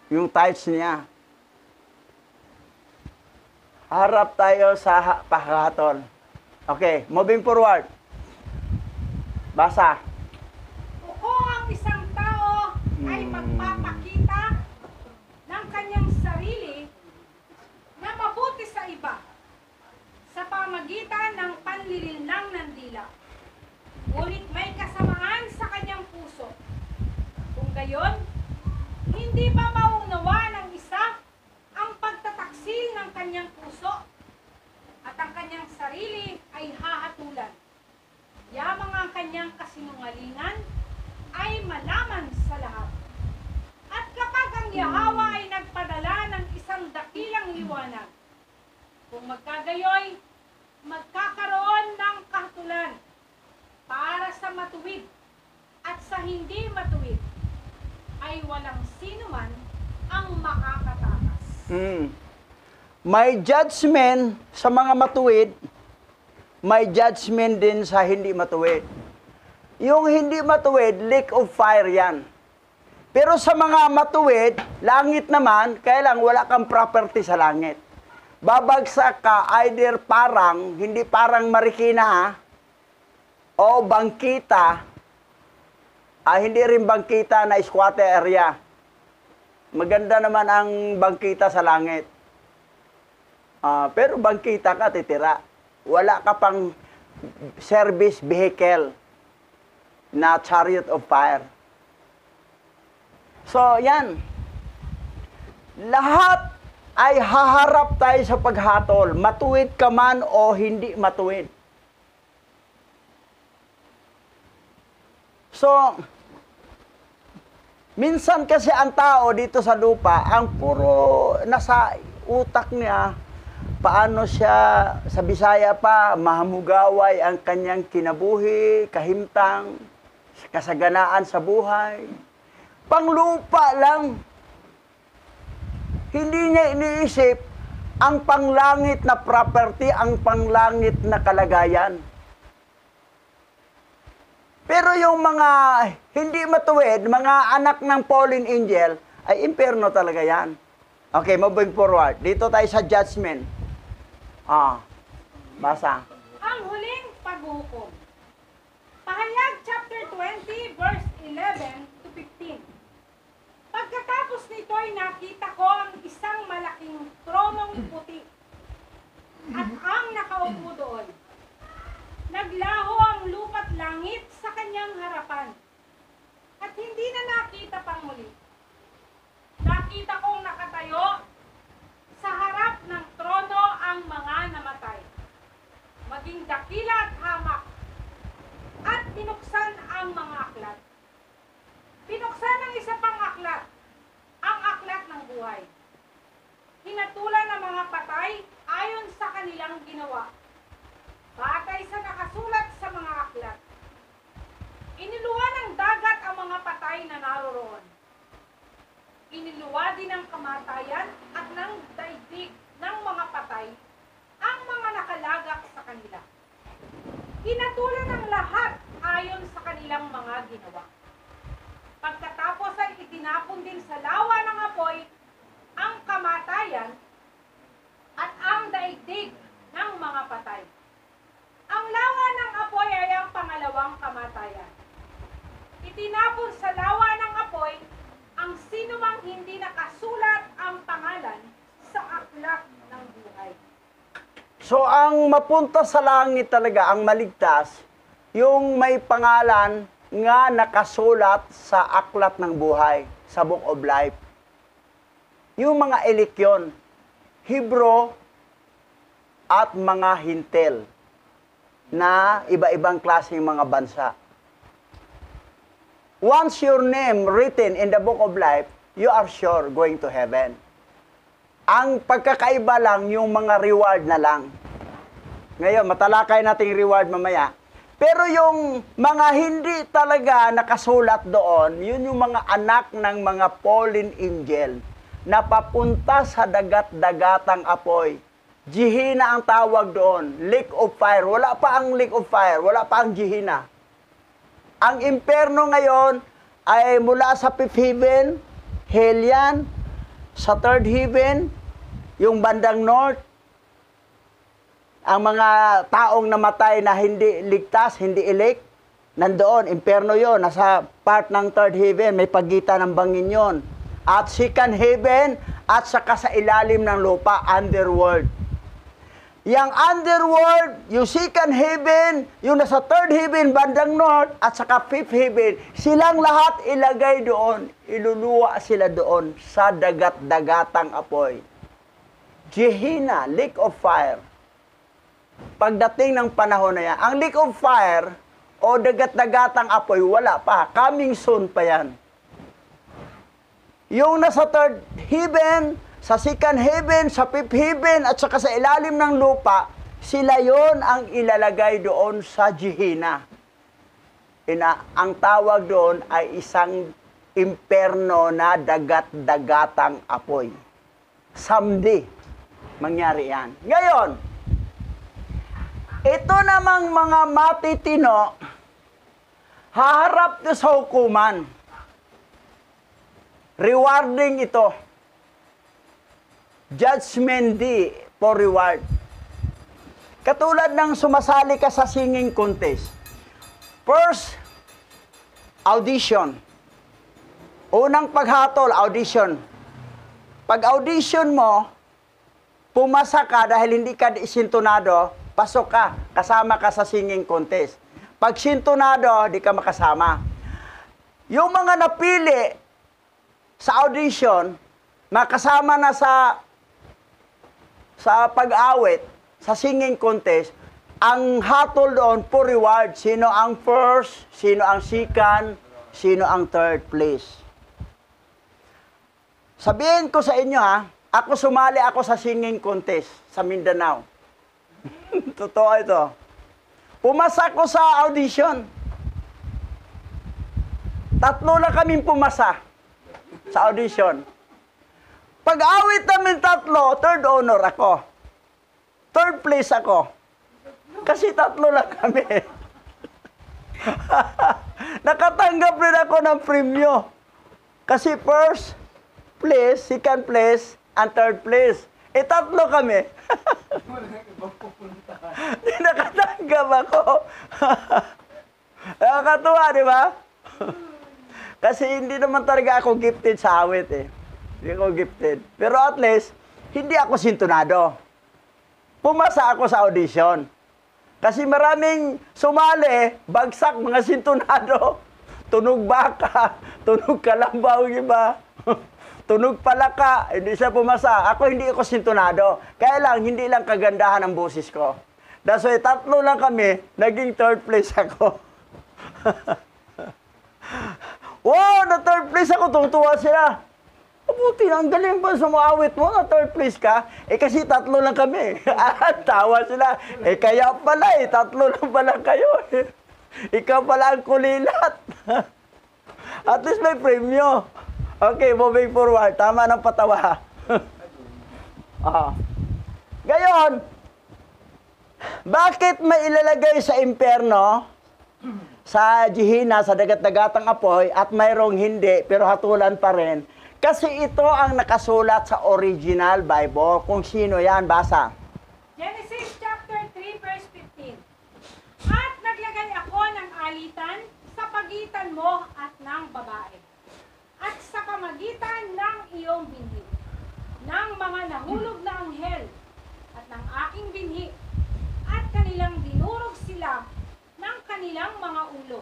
B: Yung tithes niya. Harap tayo sa paghahatol. Okay, moving forward. Basa.
C: Kung ang isang tao ay magpapakita ng kanyang sarili na mabuti sa iba sa pamagitan ng panlilinlang ng dila, ngunit may kasamaan sa kanyang puso. Kung gayon, hindi ba maunawa ng isa ang pagtataksil ng kanyang puso at ang kanyang sarili ay hahatulan? Yamang ang kanyang kasinungalingan ay malaman sa lahat. At kapag ang Yahawa ay nagpadala ng isang dakilang liwanag, kung magkagayoy, magkakaroon ng kahatulan para sa matuwid at sa hindi matuwid, ay walang sino man ang makakatakas.
B: May judgment sa mga matuwid, may judgment din sa hindi matuwid. Yung hindi matuwid, lake of fire yan. Pero sa mga matuwid, langit naman, kaya lang wala kang property sa langit. Babagsak ka either parang, hindi parang Marikina ha, o bangkita, hindi rin bangkita na squatter area. Maganda naman ang bangkita sa langit. Pero bangkita ka, titira. Wala ka pang service vehicle na chariot of fire. So, yan. Lahat ay haharap tayo sa paghatol. Matuwid ka man o hindi matuwid. So, minsan kasi ang tao dito sa lupa, ang puro nasa utak niya, paano siya, sa Bisaya pa, mahamugaway ang kanyang kinabuhi, kahimtang, kasaganaan sa buhay. Panglupa lang. Hindi niya iniisip ang panglangit na property, ang panglangit na kalagayan. Pero yung mga hindi matuwid, mga anak ng fallen angel, ay impyerno talaga yan. Okay, moving forward. Dito tayo sa judgment. Basa.
C: Ang huling paghukom. Pahayag chapter 20 verse 11 to 15. Pagkatapos nito ay nakita ko ang isang malaking tronong puti at ang nakaupo doon. Naglaho ang lupa't langit sa kanyang harapan at hindi na nakita pang muli. Nakita kong nakatayo sa harap ng trono ang mga namatay, maging dakila at hamak, at binuksan ang mga aklat. Binuksan ang isa pang aklat, ang aklat ng buhay. Hinatulan ng mga patay ayon sa kanilang ginawa, batay sa nakasulat sa mga aklat. Iniluwa ng dagat ang mga patay na naroroon. Iniluwa din ng kamatayan at ng daigdig ng mga patay ang mga nakalagak sa kanila. Hinatulan ng lahat ayon sa kanilang mga ginawa. Pagkatapos ay itinapon din sa lawa ng apoy ang kamatayan at ang daigdig ng mga patay. Ang lawa ng apoy ay ang pangalawang kamatayan. Itinapon sa lawa ng apoy ang sinumang hindi nakasulat ang pangalan sa aklat ng buhay.
B: So, ang mapunta sa langit talaga, ang maligtas, yung may pangalan nga nakasulat sa aklat ng buhay, sa Book of Life. Yung mga elik yun, Hebrew at mga Hintil na iba-ibang klaseng mga bansa. Once your name written in the Book of Life, you are sure going to heaven. Ang pagkakaiba lang, yung mga reward na lang. Ngayon, matalakay natin yung reward mamaya. Pero yung mga hindi talaga nakasulat doon, yun yung mga anak ng mga fallen angel na papunta sa dagat-dagatang apoy. Gehenna ang tawag doon, lake of fire. Wala pa ang lake of fire, wala pa ang Gehenna. Ang imperno ngayon ay mula sa 5th heaven, hell yan, sa 3rd heaven, yung bandang north, ang mga taong namatay na hindi ligtas, hindi elect, nandoon, imperno yon, nasa part ng 3rd heaven, may pagitan ng bangin yon. At 2nd heaven, at saka sa ilalim ng lupa, underworld. Yang underworld, yung 2nd heaven, yung nasa 3rd heaven, bandang north, at saka 5th heaven, silang lahat ilagay doon, iluluwa sila doon sa dagat-dagatang apoy. Gehenna, lake of fire. Pagdating ng panahon na yan, ang lake of fire o dagat-dagatang apoy, wala pa. Coming soon pa yan. Yung nasa 3rd heaven, sa 2nd heaven, sa 5th heaven, at saka sa ilalim ng lupa, sila yon ang ilalagay doon sa Gehenna. Ang tawag doon ay isang imperno na dagat-dagatang apoy. Someday, mangyari yan. Ngayon, ito namang mga matitino, haharap to sa hukuman. Rewarding ito. Judgment Day for reward. Katulad ng sumasali ka sa singing contest. First, audition. Unang paghatol, audition. Pag audition mo, pumasa ka dahil hindi ka sintonado, pasok ka, kasama ka sa singing contest. Pag sintonado, di ka makasama. Yung mga napili sa audition, makasama na sa pag-awit, sa singing contest, ang hatol doon for reward, sino ang first, sino ang second, sino ang third place. Sabihin ko sa inyo ako sumali ako sa singing contest sa Mindanao. Totoo ito. Pumasa ko sa audition. 3 na kaming pumasa sa audition. Pag-awit namin 3, 3rd honor ako. 3rd place ako. Kasi 3 lang kami. Nakatanggap rin ako ng premyo. Kasi 1st place, 2nd place, and 3rd place. 3 kami. Nakatanggap ako. Nakakatuwa, di ba? Kasi hindi naman talaga ako gifted sa awit Hindi ako gifted. Pero at least, hindi ako sintonado. Pumasa ako sa audition. Kasi maraming sumali, bagsak mga sintonado. Tunog baka, tunog kalabaw, iba. Tunog palaka, hindi siya pumasa. Ako hindi ako sintonado. Kaya lang, hindi lang kagandahan ang boses ko. That's why 3 lang kami, naging 3rd place ako. Wow, na 3rd place ako, tutuwa sila. Mabuti na, ang galing pa sumawit mo, na 3rd place ka. Kasi 3 lang kami. Tawa sila. Kaya pala 3 lang pala kayo. Ikaw pala ang kulilat. At least may premyo. Okay, moving forward. Tama ng patawa. Gayon, bakit may ilalagay sa imperno, sa Gehenna, sa dagat-dagatang apoy, at mayroong hindi, pero hatulan pa rin? Kasi ito ang nakasulat sa original Bible. Kung sino yan, basa.
C: Genesis chapter 3 verse 15. At naglagay ako ng alitan sa pagitan mo at ng babae, at sa pamagitan ng iyong binhi, ng mga nahulog na anghel, at ng aking binhi, at kanilang dinurog sila ng kanilang mga ulo,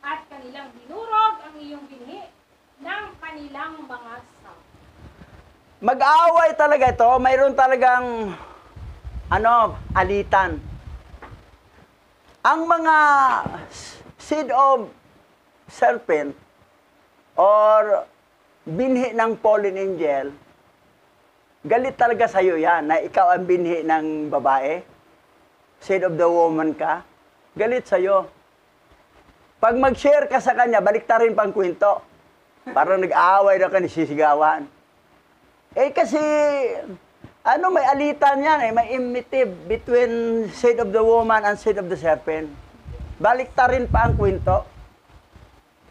C: at kanilang dinurog ang iyong binhi ng kanilang mga saw.
B: Mag-aaway talaga ito. Mayroon talagang, alitan. Ang mga seed of serpent or binhi ng fallen angel, galit talaga sa'yo yan na ikaw ang binhi ng babae. Seed of the woman ka. Galit sa'yo. Pag mag-share ka sa kanya, baliktarin pang kwento. Parang nag-aaway na ka, nisisigawan. Kasi, may alitan yan may enmity between seed of the woman and seed of the serpent. Baliktarin pa ang kwento.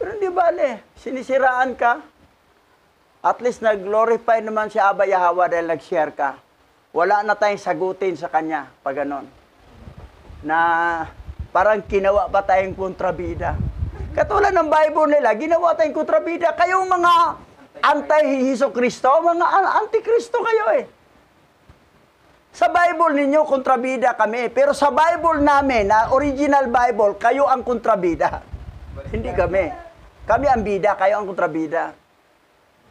B: Pero hindi bale, sinisiraan ka. At least nag-glorify naman si Abba Yahweh dahil nag-share ka. Wala na tayong sagutin sa kanya, pag ganon. Na parang ginawa pa tayong kontrabida. Katulad ng Bible nila, ginawa tayong kontrabida. Kayong mga anti-Hesus Kristo, mga anti-Kristo kayo Sa Bible ninyo, kontrabida kami. Pero sa Bible namin, na original Bible, kayo ang kontrabida. Hindi kami. Kami ang bida, kayo ang kontrabida.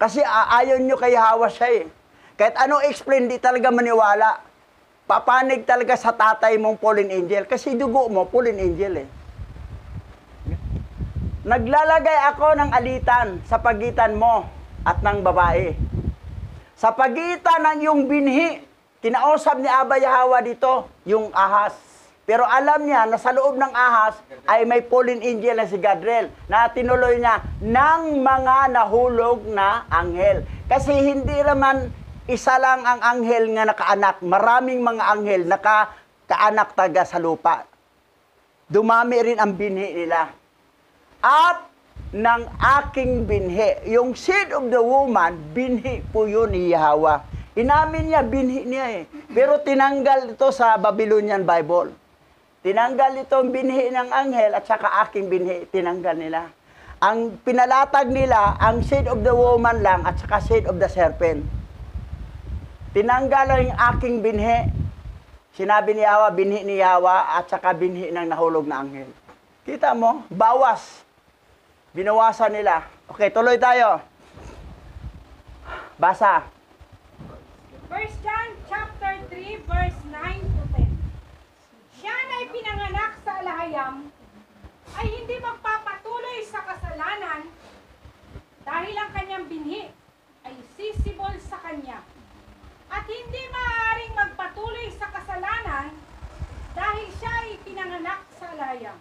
B: Kasi ayaw nyo kay Hawa siya Kahit ano explain, di talaga maniwala. Papanig talaga sa tatay mong fallen angel. Kasi dugo mo, fallen angel Naglalagay ako ng alitan sa pagitan mo at ng babae. Sa pagitan ng iyong binhi, kinausap ni Abba Yahweh dito, yung ahas. Pero alam niya na sa loob ng ahas ay may fallen angel na si Gadriel na tinuloy niya ng mga nahulog na anghel. Kasi hindi naman isa lang ang anghel nga nakaanak. Maraming mga anghel nakaanak taga sa lupa. Dumami rin ang binhi nila. At ng aking binhi, yung seed of the woman, binhi po yun ni Yahweh. Inamin niya, binhi niya Pero tinanggal ito sa Babylonian Bible. Tinanggal itong binhi ng anghel at saka aking binhi, tinanggal nila. Ang pinalatag nila, ang seed of the woman lang at saka seed of the serpent. Tinanggal lang yung aking binhi. Sinabi ni Yahweh, binhi ni Yahweh at saka binhi ng nahulog na anghel. Kita mo? Bawas. Binawasan nila. Okay, tuloy tayo. Basa.
C: 1 John chapter 3 verse 9 to 10. Siya na ay pinanganak sa alahayam ay hindi magpapatuloy sa kasalanan dahil ang kanyang binhi ay sisibol sa kanya. At hindi maaaring magpatuloy sa kasalanan dahil siya ay pinanganak sa alahayam.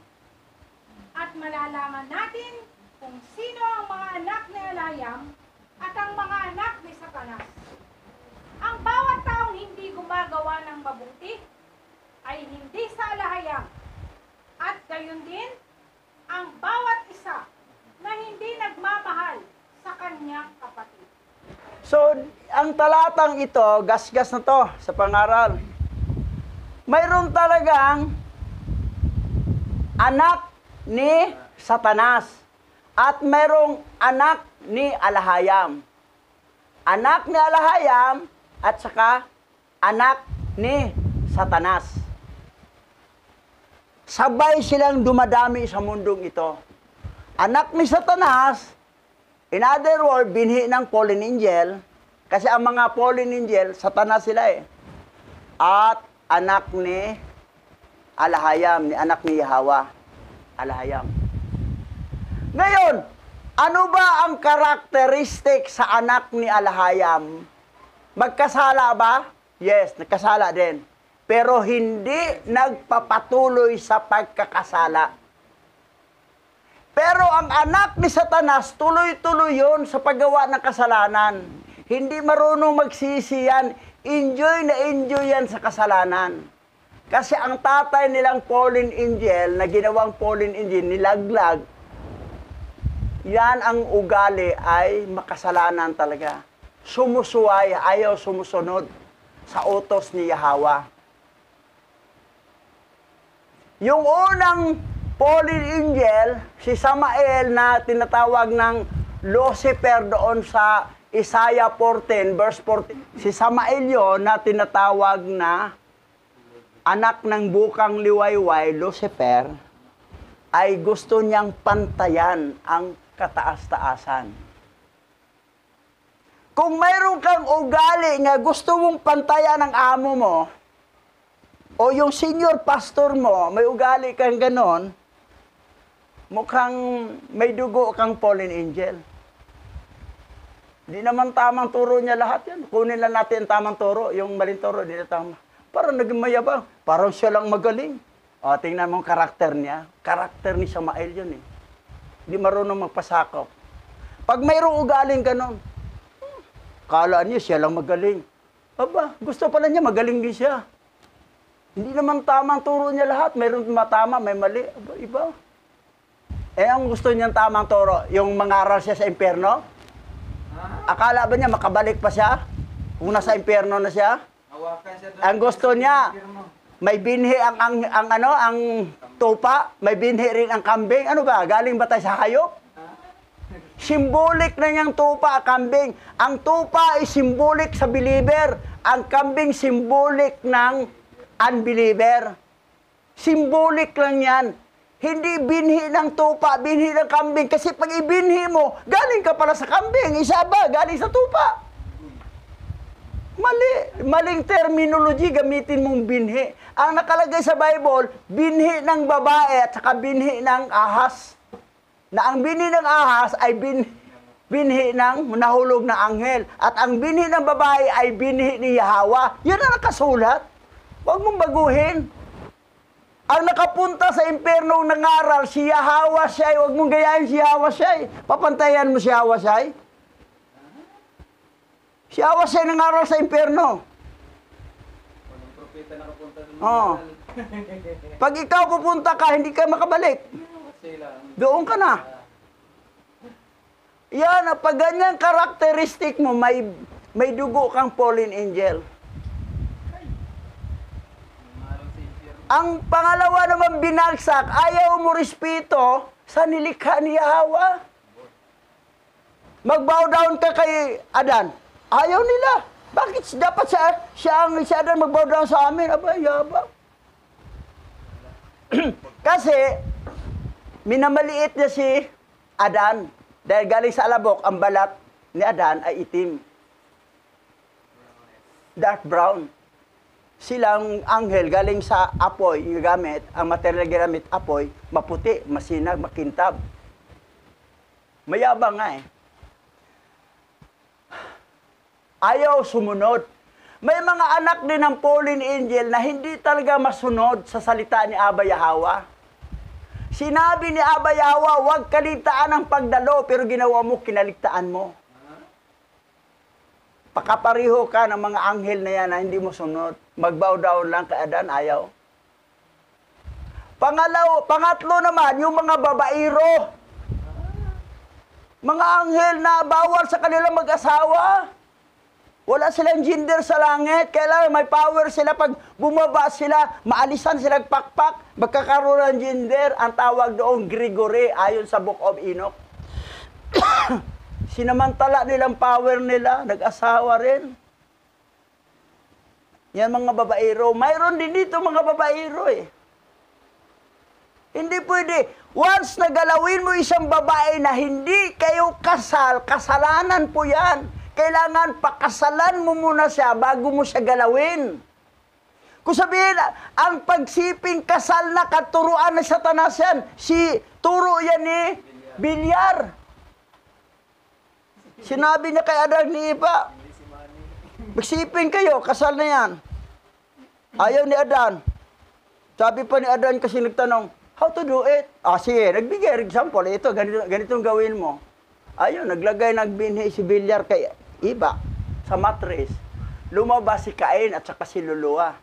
C: At malalaman natin kung sino ang mga anak ni alahayam at ang mga anak ni Satanas. Ang bawat taong hindi gumagawa ng mabuti ay hindi sa alahayam. At gayon din, ang bawat isa na hindi nagmamahal sa kanyang kapatid.
B: So, ang talatang ito, gas-gas na to sa pangaral. Mayroon talagang anak ni Satanas at mayroong anak ni alahayam. Anak ni alahayam at saka anak ni Satanas. Sabay silang dumadami sa mundong ito. Anak ni Satanas, in other words, binhi ng fallen angel, kasi ang mga fallen angel, Satanas sila At anak ni alahayam, anak ni Yahweh, alahayam. Ngayon, ano ba ang karakteristik sa anak ni alahayam? Magkasala ba? Yes, nagkasala din. Pero hindi nagpapatuloy sa pagkakasala. Pero ang anak ni Satanas, tuloy-tuloy yun sa paggawa ng kasalanan. Hindi marunong magsisi yan. Enjoy na enjoy yan sa kasalanan. Kasi ang tatay nilang fallen angel, na ginawang fallen angel, nilaglag, yan ang ugali ay makasalanan talaga. Sumusuway, ayaw sumusunod sa utos ni Yahweh. Yung unang fallen angel, si Samael na tinatawag ng Lucifer doon sa Isaiah 14, verse 14. Si Samael yon na tinatawag na anak ng bukang liwayway, Lucifer. ay gusto niyang pantayan ang kataas-taasan. Kung mayroon kang ugali nga gusto mong pantayan ang amo mo, o yung senior pastor mo, may ugali kang ganon, mukhang may dugo kang fallen angel. Di naman tamang turo niya lahat yan. Kunin lang natin ang tamang turo, yung maling turo, di na tama. Parang naging mayabang, parang siya lang magaling. O, tingnan mo ang karakter niya. Karakter ni Samael yun eh. Di marunong magpasakop. Pag mayroong ugaling ganon, kala niya siya lang magaling. Aba, gusto pala niya, magaling din siya. Hindi naman tamang turo niya lahat. Mayroon matama, may mali. Aba, iba. Eh, ang gusto niyang tamang turo, yung mangaral siya sa impyerno? Akala ba niya makabalik pa siya? Kung nasa impyerno na siya?
D: Hawakan siya doon.
B: Ang gusto niya, may binhi ang tupa, may binhi rin ang kambing. Ano ba? Galing ba tayo sa hayop? Symbolic na niyang tupa, kambing. Ang tupa ay symbolic sa believer. Ang kambing symbolic ng unbeliever. Symbolic lang yan. Hindi binhi ng tupa, binhi ng kambing. Kasi pag ibinhi mo, galing ka pala sa kambing. Isa ba? Galing sa tupa. Mali. Maling terminology gamitin mong binhi. Ang nakalagay sa Bible, binhi ng babae at saka binhi ng ahas. Na ang binhi ng ahas ay binhi ng nahulog na anghel. At ang binhi ng babae ay binhi ni Yahweh. Yan ang nakasulat. Huwag mong baguhin. Ang nakapunta sa impyerno nangaral, si Yahweh siya. Huwag mong gayahin si Yahweh siya. Papantayan mo si Yahweh siya. Si Yahweh siya nangaral sa impyerno.
D: Walang propeta nakapunta doon.
B: Oh. Pag ikaw pupunta ka, hindi ka makabalik.
D: Sila.
B: Doon ka na. Yan, pag ganyang karakteristik mo, may dugo kang fallen angel. Ang pangalawa naman binagsak, ayaw mo respeto sa nilikha ni Yahweh. Mag-bow down ka kay Adan. Ayaw nila. Bakit dapat siya ang si Adan mag-bow down sa amin? Aba, yabang. Kasi, minamaliit niya si Adan. Dahil galing sa alabok, ang balat ni Adan ay itim. Dark brown. Silang anghel galing sa apoy, yung gamit, ang material na ginamit apoy, maputi, masinag, makintab. Mayabang nga eh. Ayaw sumunod. May mga anak din ng fallen angel na hindi talaga masunod sa salita ni Abba Yahweh. Sinabi ni Abba Yahweh, huwag kaligtaan ang pagdalo, pero ginawa mo, kinaligtaan mo. Pakapareho ka ng mga anghel na yan na hindi mo sunod. Mag-bow down lang kay Adan, ayaw. Pangatlo naman, yung mga babairo. Mga anghel na bawal sa kanilang mag-asawa. Wala silang gender sa langit. Kailangan may power sila. Pag bumaba sila, maalisan sila pakpak. Magkakaroon ng gender. Ang tawag doon, Gregory, ayon sa Book of Enoch. Sinamantala nilang power nila. Nag-asawa rin. Yan mga babaero. Mayroon din dito mga babaero eh. Hindi pwede. Once nagalawin mo isang babae na hindi kayo kasal, kasalanan po yan. Kailangan pakasalan mo muna siya bago mo siya galawin. Kung sabihin, ang pagsiping kasal na katuruan ng Satanas yan, turo yan ni Bilyar. Sinabi niya kay Adan ni Eva, magsiping kayo, kasal na yan. Ayaw ni Adan. Sabi pa ni Adan kasi nagtanong, how to do it? Sige, nagbigay example, ito, ganitong gawin mo. Ayaw, nagbinhi si Bilyar kay Eva sa mattress. Lumabas si Cain at saka si Luluwa.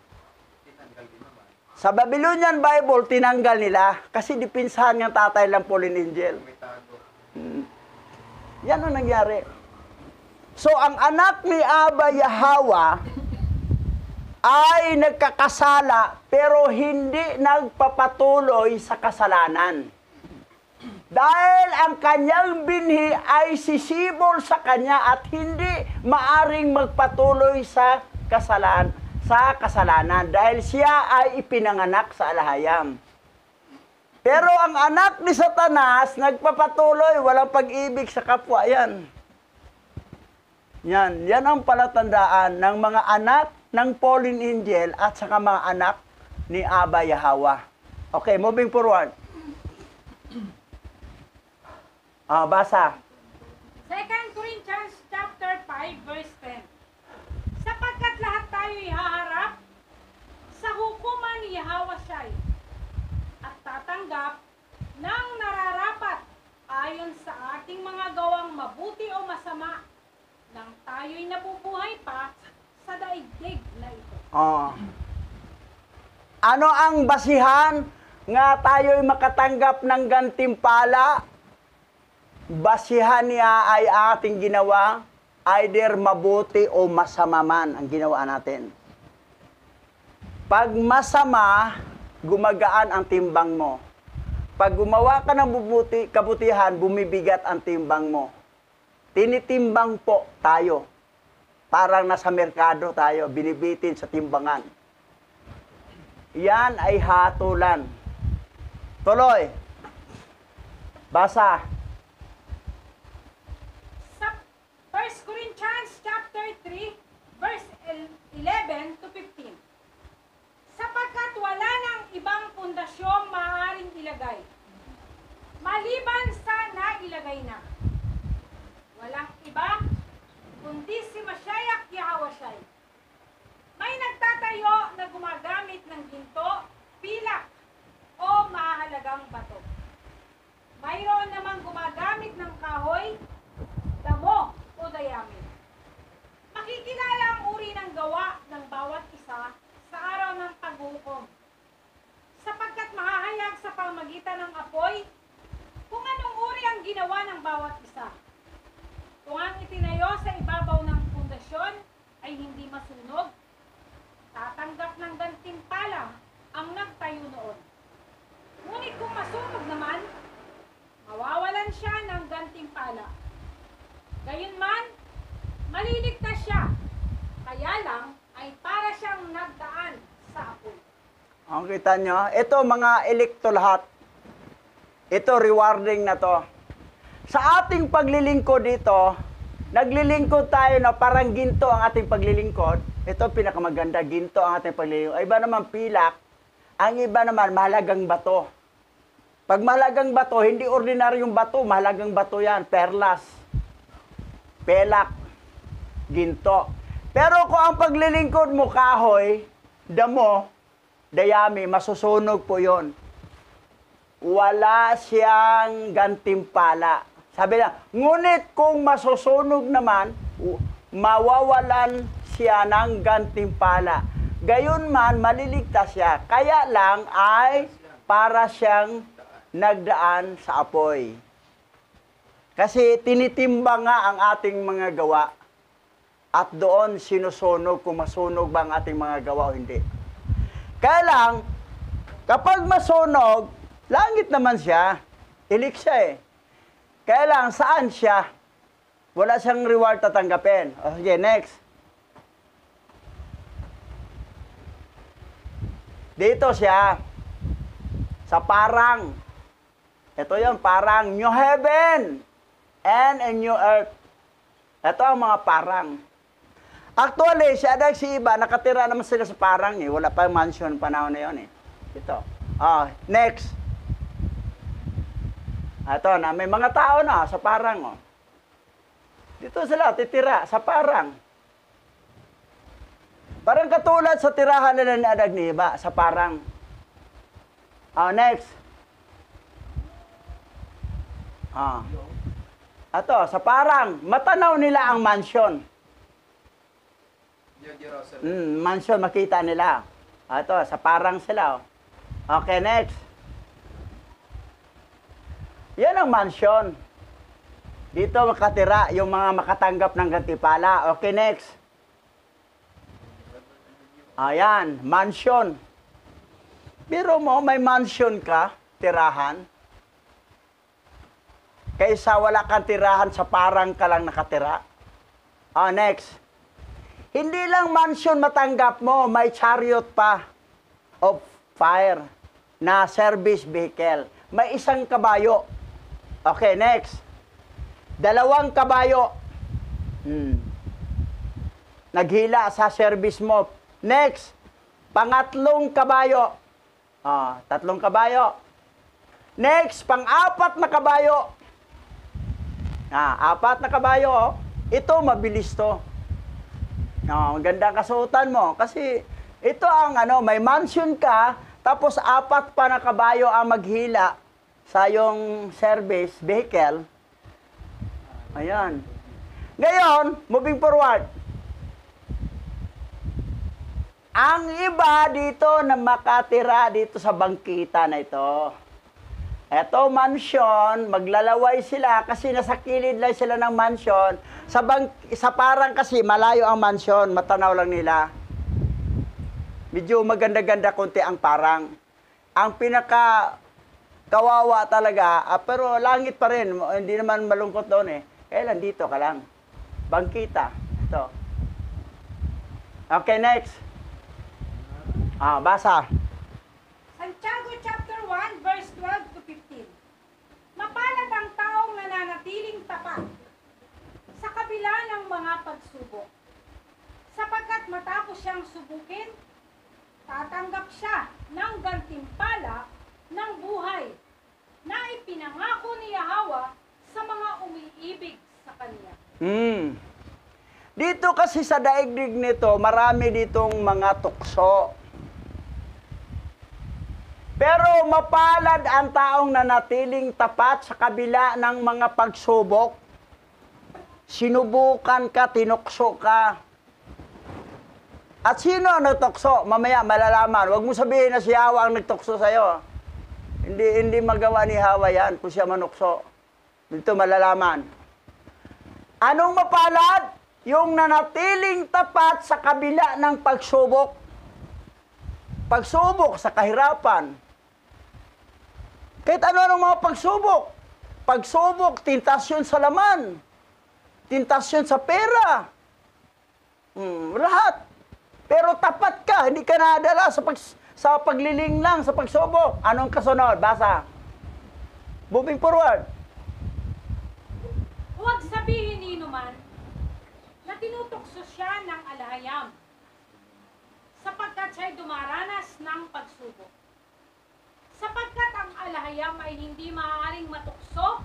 B: Sa Babylonian Bible, tinanggal nila kasi dipinsahan ng tatay lang fallen angel. Yan ang nangyari. So, ang anak ni Abba Yahweh ay nagkakasala pero hindi nagpapatuloy sa kasalanan. Dahil ang kanyang binhi ay sisibol sa kanya at hindi maaring magpatuloy sa kasalanan dahil siya ay ipinanganak sa alahayam. Pero ang anak ni Satanas, nagpapatuloy, walang pag-ibig sa kapwa. Yan. Yan ang palatandaan ng mga anak ng fallen angel at saka mga anak ni Abba Yahweh. Okay, moving forward. Basa.
C: 2 Corinthians chapter 5 verse 10. Sapagkat lahat tayo ihaharap sa hukuman ni Yahweh Shai at tatanggap ng nararapat ayon sa ating mga gawang mabuti o masama nang tayo'y nabubuhay pa sa daigdig na ito.
B: Ano ang basihan nga tayo'y makatanggap ng gantimpala? Basihan niya ay ating ginawa, either mabuti o masama man ang ginawa natin. Pag masama, gumagaan ang timbang mo. Pag gumawa ka ng kabutihan, bumibigat ang timbang mo. Tinitimbang po tayo. Parang nasa merkado tayo, binibitin sa timbangan. Yan ay hatulan. Tuloy. Basa.
C: Sa 1 Corinthians chapter 3 verse 11 to 15. Sapagkat wala nang ibang pundasyong maaaring ilagay, maliban sa nailagay na. Walang iba, kundi si Mashiach Yahawashi. May nagtatayo na gumagamit ng ginto, pilak, o mahalagang bato. Mayroon namang gumagamit ng kahoy, damo, o dayami. Makikilala ang uri ng gawa ng bawat isa sa araw ng paghukom, sapagkat mahahayag sa pamagitan ng apoy kung anong uri ang ginawa ng bawat isa. Kung ang itinayo sa ibabaw ng pundasyon ay hindi masunog, tatanggap ng gantimpala ang nagtayo noon. Ngunit kung masunog naman, mawawalan siya ng gantimpala. Gayunman, maliligtas siya, kaya lang ay para siyang nagdaan sa apoy.
B: Ang kita nyo, ito mga elekto lahat. Ito rewarding na to. Sa ating paglilingkod dito, naglilingkod tayo na parang ginto ang ating paglilingkod. Ito pinakamaganda, ginto ang ating paglilingkod. Ay, iba naman pilak, ang iba naman mahalagang bato. Pag mahalagang bato, hindi ordinaryong bato, mahalagang bato yan, perlas, pelak, ginto. Pero kung ang paglilingkod mo kahoy, damo, dayami, masusunog po yon. Wala siyang gantimpala. Sabi na, ngunit kung masusunog naman, mawawalan siya ng gantimpala. Gayon man, maliligtas siya. Kaya lang ay para siyang nagdaan sa apoy. Kasi tinitimbang nga ang ating mga gawa. At doon sinusunog kung masunog ba ang ating mga gawa o hindi. Kaya lang, kapag masunog, langit naman siya. Ilik siya eh. Kaya lang, saan siya? Wala siyang reward tatanggapin. Okay, next. Dito siya. Sa parang. Ito yung parang new heaven and a new earth. Ito ang mga parang. Actually, si iba, nakatira naman sila sa parang eh. Wala pa yung mansion panahon na yun eh. Ito. Next. Ito na, may mga tao na sa parang. Oh. Dito sila, titira sa parang. Parang katulad sa tirahan nila ni Adag ni Eva, sa parang. Next. Ito, sa parang. Matanaw nila ang mansion. Mansion, makita nila. Ito, sa parang sila. Okay, next. Yan ang mansion. Dito makatira yung mga makatanggap ng gantimpala. Okay, next. Ayan, mansion. Biro mo, may mansion ka, tirahan. Kaysa wala kang tirahan, sa parang ka lang nakatira. Next. Hindi lang mansion matanggap mo, may chariot pa of fire na service vehicle. may isang kabayo. Okay, next. 2 kabayo. Naghila sa service mo. Next. 3 kabayo. 3 kabayo. Next, 4 na kabayo. 4 na kabayo. Ito, mabilis to. Maganda kasuotan mo. Kasi, ito ang may mansion ka, tapos 4 pa na kabayo ang maghila sa yung service vehicle. Ayan. Ngayon, moving forward. Ang iba dito na makatira dito sa bangkita na ito. Eto, mansion, maglalaway sila kasi nasa kilid lang sila ng mansion. Sa parang kasi malayo ang mansion, matanaw lang nila. Medyo maganda-ganda konti ang parang. Ang pinaka kawawa talaga, pero langit pa rin, hindi naman malungkot doon eh. Kailan dito ka lang? Bangkita. Ito. Okay, next. Basa.
C: Santiago chapter 1, verse 12 to 15. Mapalad ang taong nananatiling tapat sa kabila ng mga pagsubok. Sapagkat matapos siyang subukin, tatanggap siya ng gantimpala ng buhay na ipinangako ni Yahweh sa mga umiibig sa Kanya.
B: Dito kasi sa daigdig nito, marami ditong mga tukso. Pero mapalad ang taong nanatiling tapat sa kabila ng mga pagsubok. Sinubukan ka, tinukso ka. At sino ang nagtukso? Mamaya malalaman. Huwag mo sabihin na si Hawa ang nagtukso sa'yo. Hindi magawa ni Hawa yan kung siya manukso. Dito malalaman. Anong mapalad? Yung nanatiling tapat sa kabila ng pagsubok. Pagsubok sa kahirapan. Kahit ano mga pagsubok. Pagsubok, tentasyon sa laman. Tentasyon sa pera. Lahat. Pero tapat ka, hindi ka nadala sa pagliling lang, sa pagsubok. Anong kasunod? Basa. Moving forward.
C: Huwag sabihin ni Numan na tinutukso siya ng alahayam sapagkat siya'y dumaranas ng pagsubok. Sapagkat ang alahayam ay hindi maaaring matukso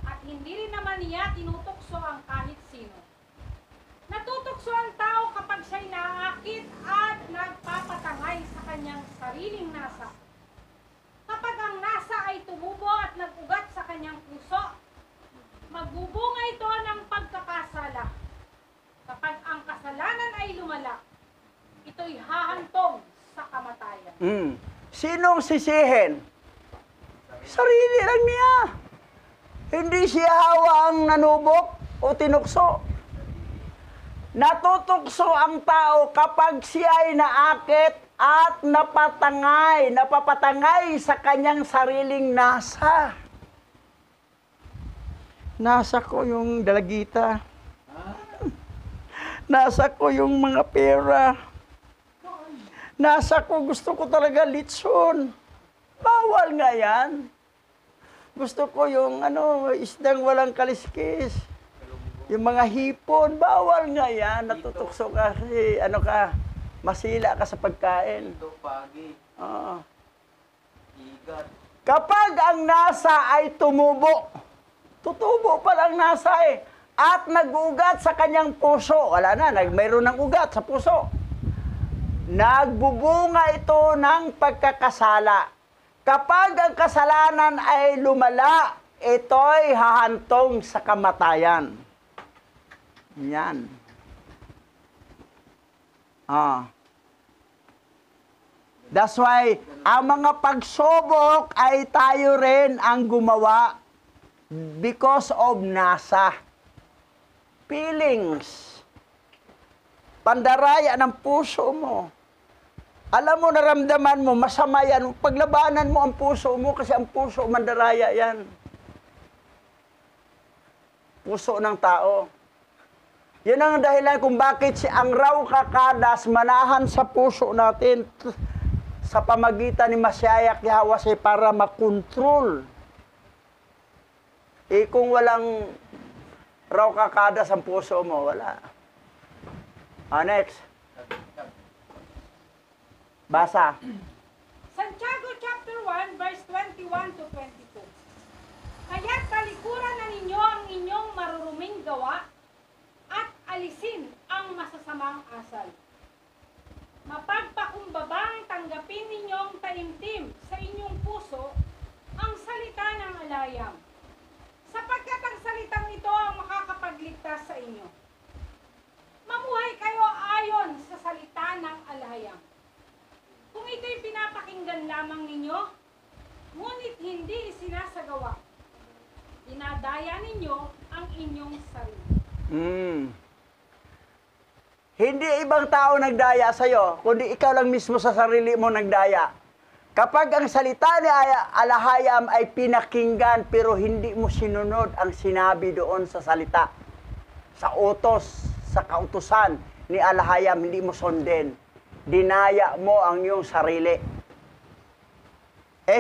C: at hindi rin naman niya tinutukso ang kahit sino. Natutukso ang tao kapag siya'y naaakit at nagpapatangay sa kanyang sariling nasa. Kapag ang nasa ay tumubo at nag-ugat sa kanyang puso, magbubunga ito ng pagkakasala. Kapag ang kasalanan ay lumala, ito'y hahantong sa kamatayan.
B: Sinong sisihin? Sarili lang niya. Hindi siya Hawa ang nanubok o tinukso. Natutukso ang tao kapag siya ay naakit at napapatangay sa kanyang sariling nasa. Nasa ko yung dalagita. Nasa ko yung mga pera. Nasa ko, gusto ko talaga litson. Bawal nga yan. Gusto ko yung isdang walang kaliskis. Yung mga hipon, bawal nga yan. Natutukso ka kasi masila ka sa pagkain.
A: Ito, pagi. Igat.
B: Kapag ang nasa ay tumubo, tutubo pa lang nasa at nag-ugat sa kanyang puso. Wala na, mayroon ng ugat sa puso. Nagbubunga ito ng pagkakasala. Kapag ang kasalanan ay lumala, ito'y hahantong sa kamatayan. Yan. That's why, ang mga pagsubok ay tayo rin ang gumawa because of nasa. Feelings. Pandaraya ng puso mo. Alam mo, naramdaman mo, masama yan. Paglabanan mo ang puso mo kasi ang puso, mandaraya yan. Puso ng tao. Yan ang dahilan kung bakit ang raw kakadas manahan sa puso natin. sa pamagitan ni Mashiach Yahweh Shai para makontrol. Kung walang raw kakadas ang puso mo, wala. Next. Basa.
C: Santiago chapter 1 verse 21 to 22. Kaya't talikuran na ninyo ang inyong maruruming gawa at alisin ang masasamang asal. Mapagpakumbabang tanggapin ninyong taimtim sa inyong puso ang salita ng alayam, sapagkat ang salitang ito ang makakapagligtas sa inyo. Mamuhay kayo ayon sa salita ng alayam. Kung ito'y pinapakinggan lamang ninyo, ngunit hindi isinasagawa, dinadaya ninyo ang inyong sarili.
B: Hindi ibang tao nagdaya sa'yo, kundi ikaw lang mismo sa sarili mo nagdaya. Kapag ang salita ni Alahayam ay pinakinggan pero hindi mo sinunod ang sinabi doon sa salita, sa utos, sa kautusan ni Alahayam, hindi mo sundin. Dinaya mo ang iyong sarili.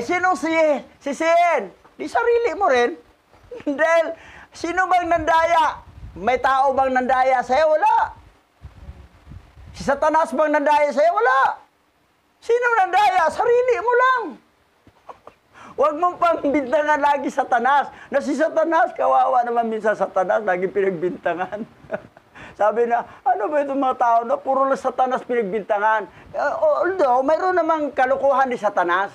B: Sino sisihin? Di sarili mo rin. Dahil, sino bang nandaya? May tao bang nandaya sa'yo? Wala. Si Satanas bang nandaya sa'yo? Wala. Sino nandaya? Sarili mo lang. Huwag mong pambintangan lagi Satanas. Na si Satanas, kawawa naman minsan Satanas, lagi pinagbintangan. Sabi na, ano ba itong mga tao na puro lang Satanas pinagbintangan? Although, mayroon namang kalukuhan ni Satanas.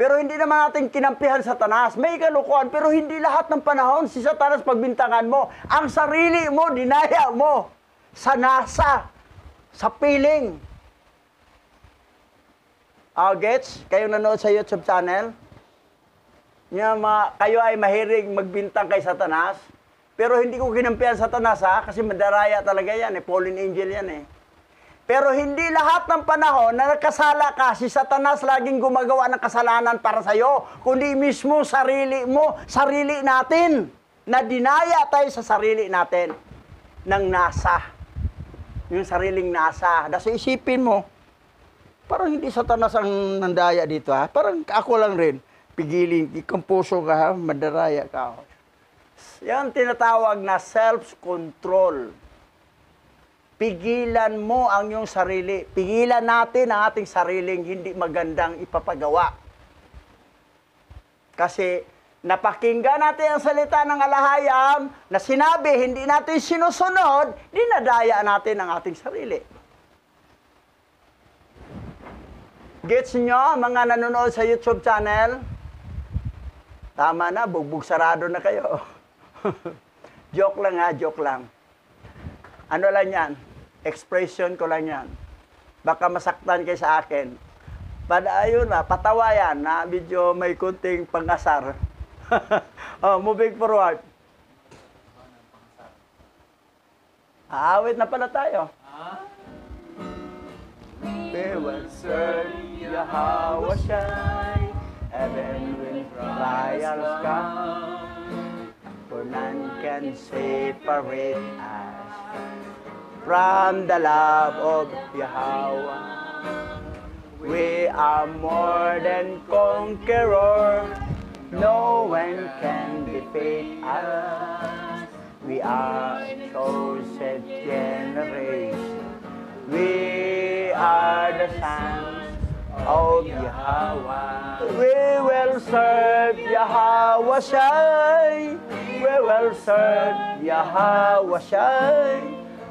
B: Pero hindi naman natin kinampihan Satanas. May kalukuhan, pero hindi lahat ng panahon si Satanas pagbintangan mo. Ang sarili mo, dinaya mo. Sa nasa, sa piling. Gets? Kayo nanood sa YouTube channel? Kayo ay mahilig magbintang kay Satanas. Pero hindi ko kinampihan Satanas, kasi madaraya talaga yan, fallen angel yan. Pero hindi lahat ng panahon na nakasala ka, si Satanas laging gumagawa ng kasalanan para sa'yo, kundi mismo sarili mo, sarili natin, na dinaya tayo sa sarili natin ng nasa. Yung sariling nasa. Dahil isipin mo, parang hindi Satanas ang nandaya dito, Parang ako lang rin. Pigilin, kung puso ka, madaraya ka. Yan tinatawag na self-control. Pigilan mo ang iyong sarili. Pigilan natin ang ating sariling hindi magandang ipapagawa. Kasi napakinggan natin ang salita ng Alahayam na sinabi, hindi natin sinusunod, dinadaya natin ang ating sarili. Gets nyo, mga nanonood sa YouTube channel? Tama na, bugbog sarado na kayo. Joke lang joke lang. Ano lang yan? Expression ko lang yan. Baka masaktan kayo sa akin. Ayun patawa yan na medyo may kunting pangasar. Moving forward. Awit na pala tayo. We will serve Yahweh Shai, even when trials come. For none can separate us from the love of Yahweh. We are more than conquerors. No one can defeat us. We are chosen generation. We are the sons of Yahweh. We will serve Yahweh Shai. We will serve Yahweh Shai.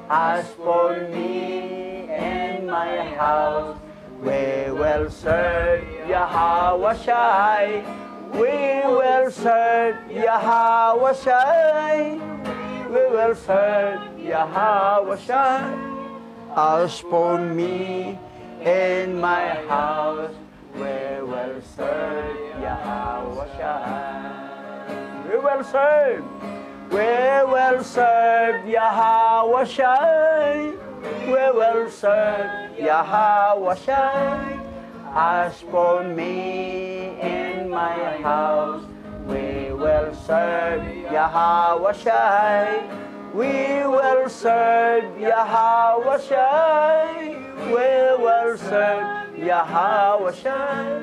B: As for me and my house, we will serve Yahweh Shai. We will serve Yahweh Shai. We will serve Yahweh Shai. As for me and my house, we will serve Yahweh Shai. We will serve. We will serve Yahweh Shai. We will serve Yahweh Shai. As for me and my house, we will serve Yahweh Shai. We will serve Yahweh Shai. We will serve Yahweh Shai.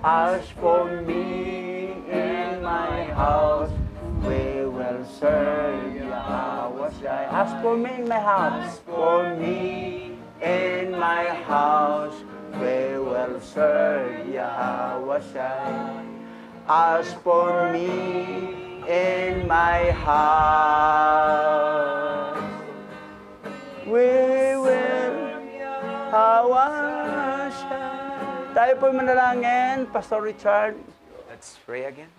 B: As for me in my house, we will serve Yahweh Shai. As for me in my house, for me in my house, we will serve Yahweh Shai. As for me in my house, we will Yahweh Shai. Tayo po manalangin, Pastor Richard.
D: Let's pray again.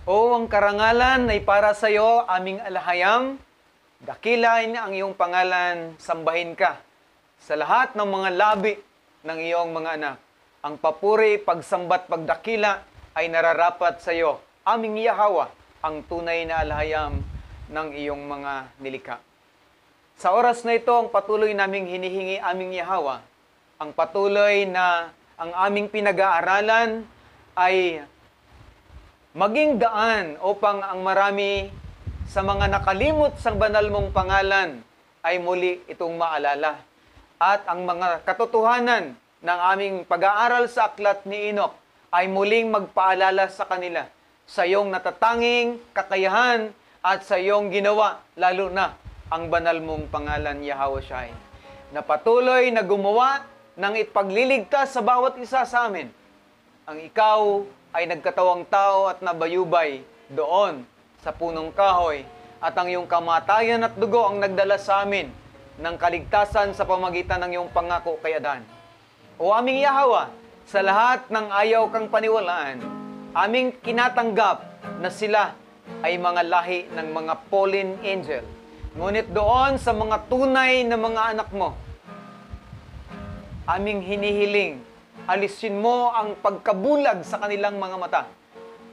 D: O, ang karangalan ay para sa iyo, aming alahayam. Dakilain ang iyong pangalan, sambahin ka sa lahat ng mga labi ng iyong mga anak. Ang papuri, pagsambat, pagdakila ay nararapat sa iyo, aming Yahweh, ang tunay na alahayam ng iyong mga nilikha. Sa oras na ito, ang patuloy naming hinihingi aming Yahweh, ang patuloy na ang aming pinag-aaralan ay maging daan upang ang marami sa mga nakalimot sa banal mong pangalan ay muli itong maalala. At ang mga katotohanan ng aming pag-aaral sa aklat ni Enoch ay muling magpaalala sa kanila sa iyong natatanging kakayahan at sa iyong ginawa, lalo na ang banal mong pangalan, Yahweh Shai, na patuloy na gumawa ng ipagliligtas sa bawat isa sa amin. Ang ikaw ay nagkatawang tao at nabayubay doon sa punong kahoy, at ang iyong kamatayan at dugo ang nagdala sa amin ng kaligtasan sa pamagitan ng iyong pangako kay Adan. O aming Yahweh, sa lahat ng ayaw kang paniwalaan, aming kinatanggap na sila ay mga lahi ng mga fallen angel. Ngunit doon sa mga tunay na mga anak mo, aming hinihiling, alisin mo ang pagkabulag sa kanilang mga mata.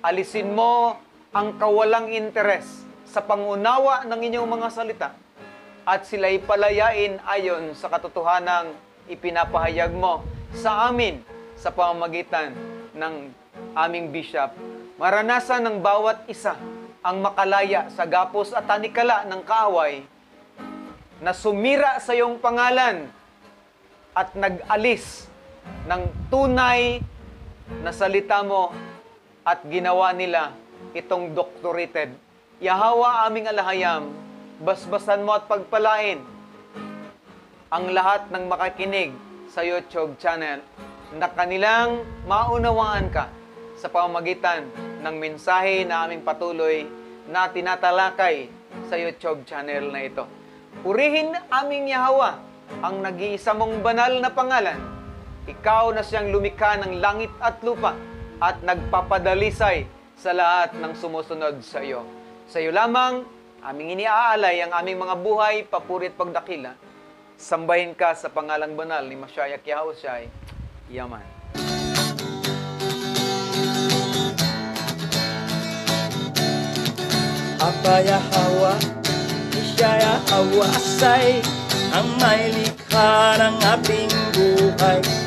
D: Alisin mo ang kawalang interes sa pangunawa ng inyong mga salita. At sila'y palayain ayon sa katotohanang ipinapahayag mo sa amin sa pamamagitan ng aming bishop. Maranasan ng bawat isa ang makalaya sa gapos at tanikala ng kaaway na sumira sa iyong pangalan at nag-alis ng tunay na salita mo at ginawa nila itong doctorated. Yahweh aming alahayam, basbasan mo at pagpalain ang lahat ng makakinig sa YouTube channel na kanilang maunawaan ka sa pamamagitan ng mensahe na aming patuloy na tinatalakay sa YouTube channel na ito. Purihin aming Yahweh ang nag-iisa mong banal na pangalan. Ikaw na siyang lumikha ng langit at lupa at nagpapadalisay sa lahat ng sumusunod sa iyo. Sa iyo lamang, aming iniaalay ang aming mga buhay, papuri at pagdakila. Sambahin ka sa pangalang banal ni Mashiach Yahweh Shai. Yaman.
A: Aba Yahweh, siya Yahweh Shai, ang may likha ng ating buhay.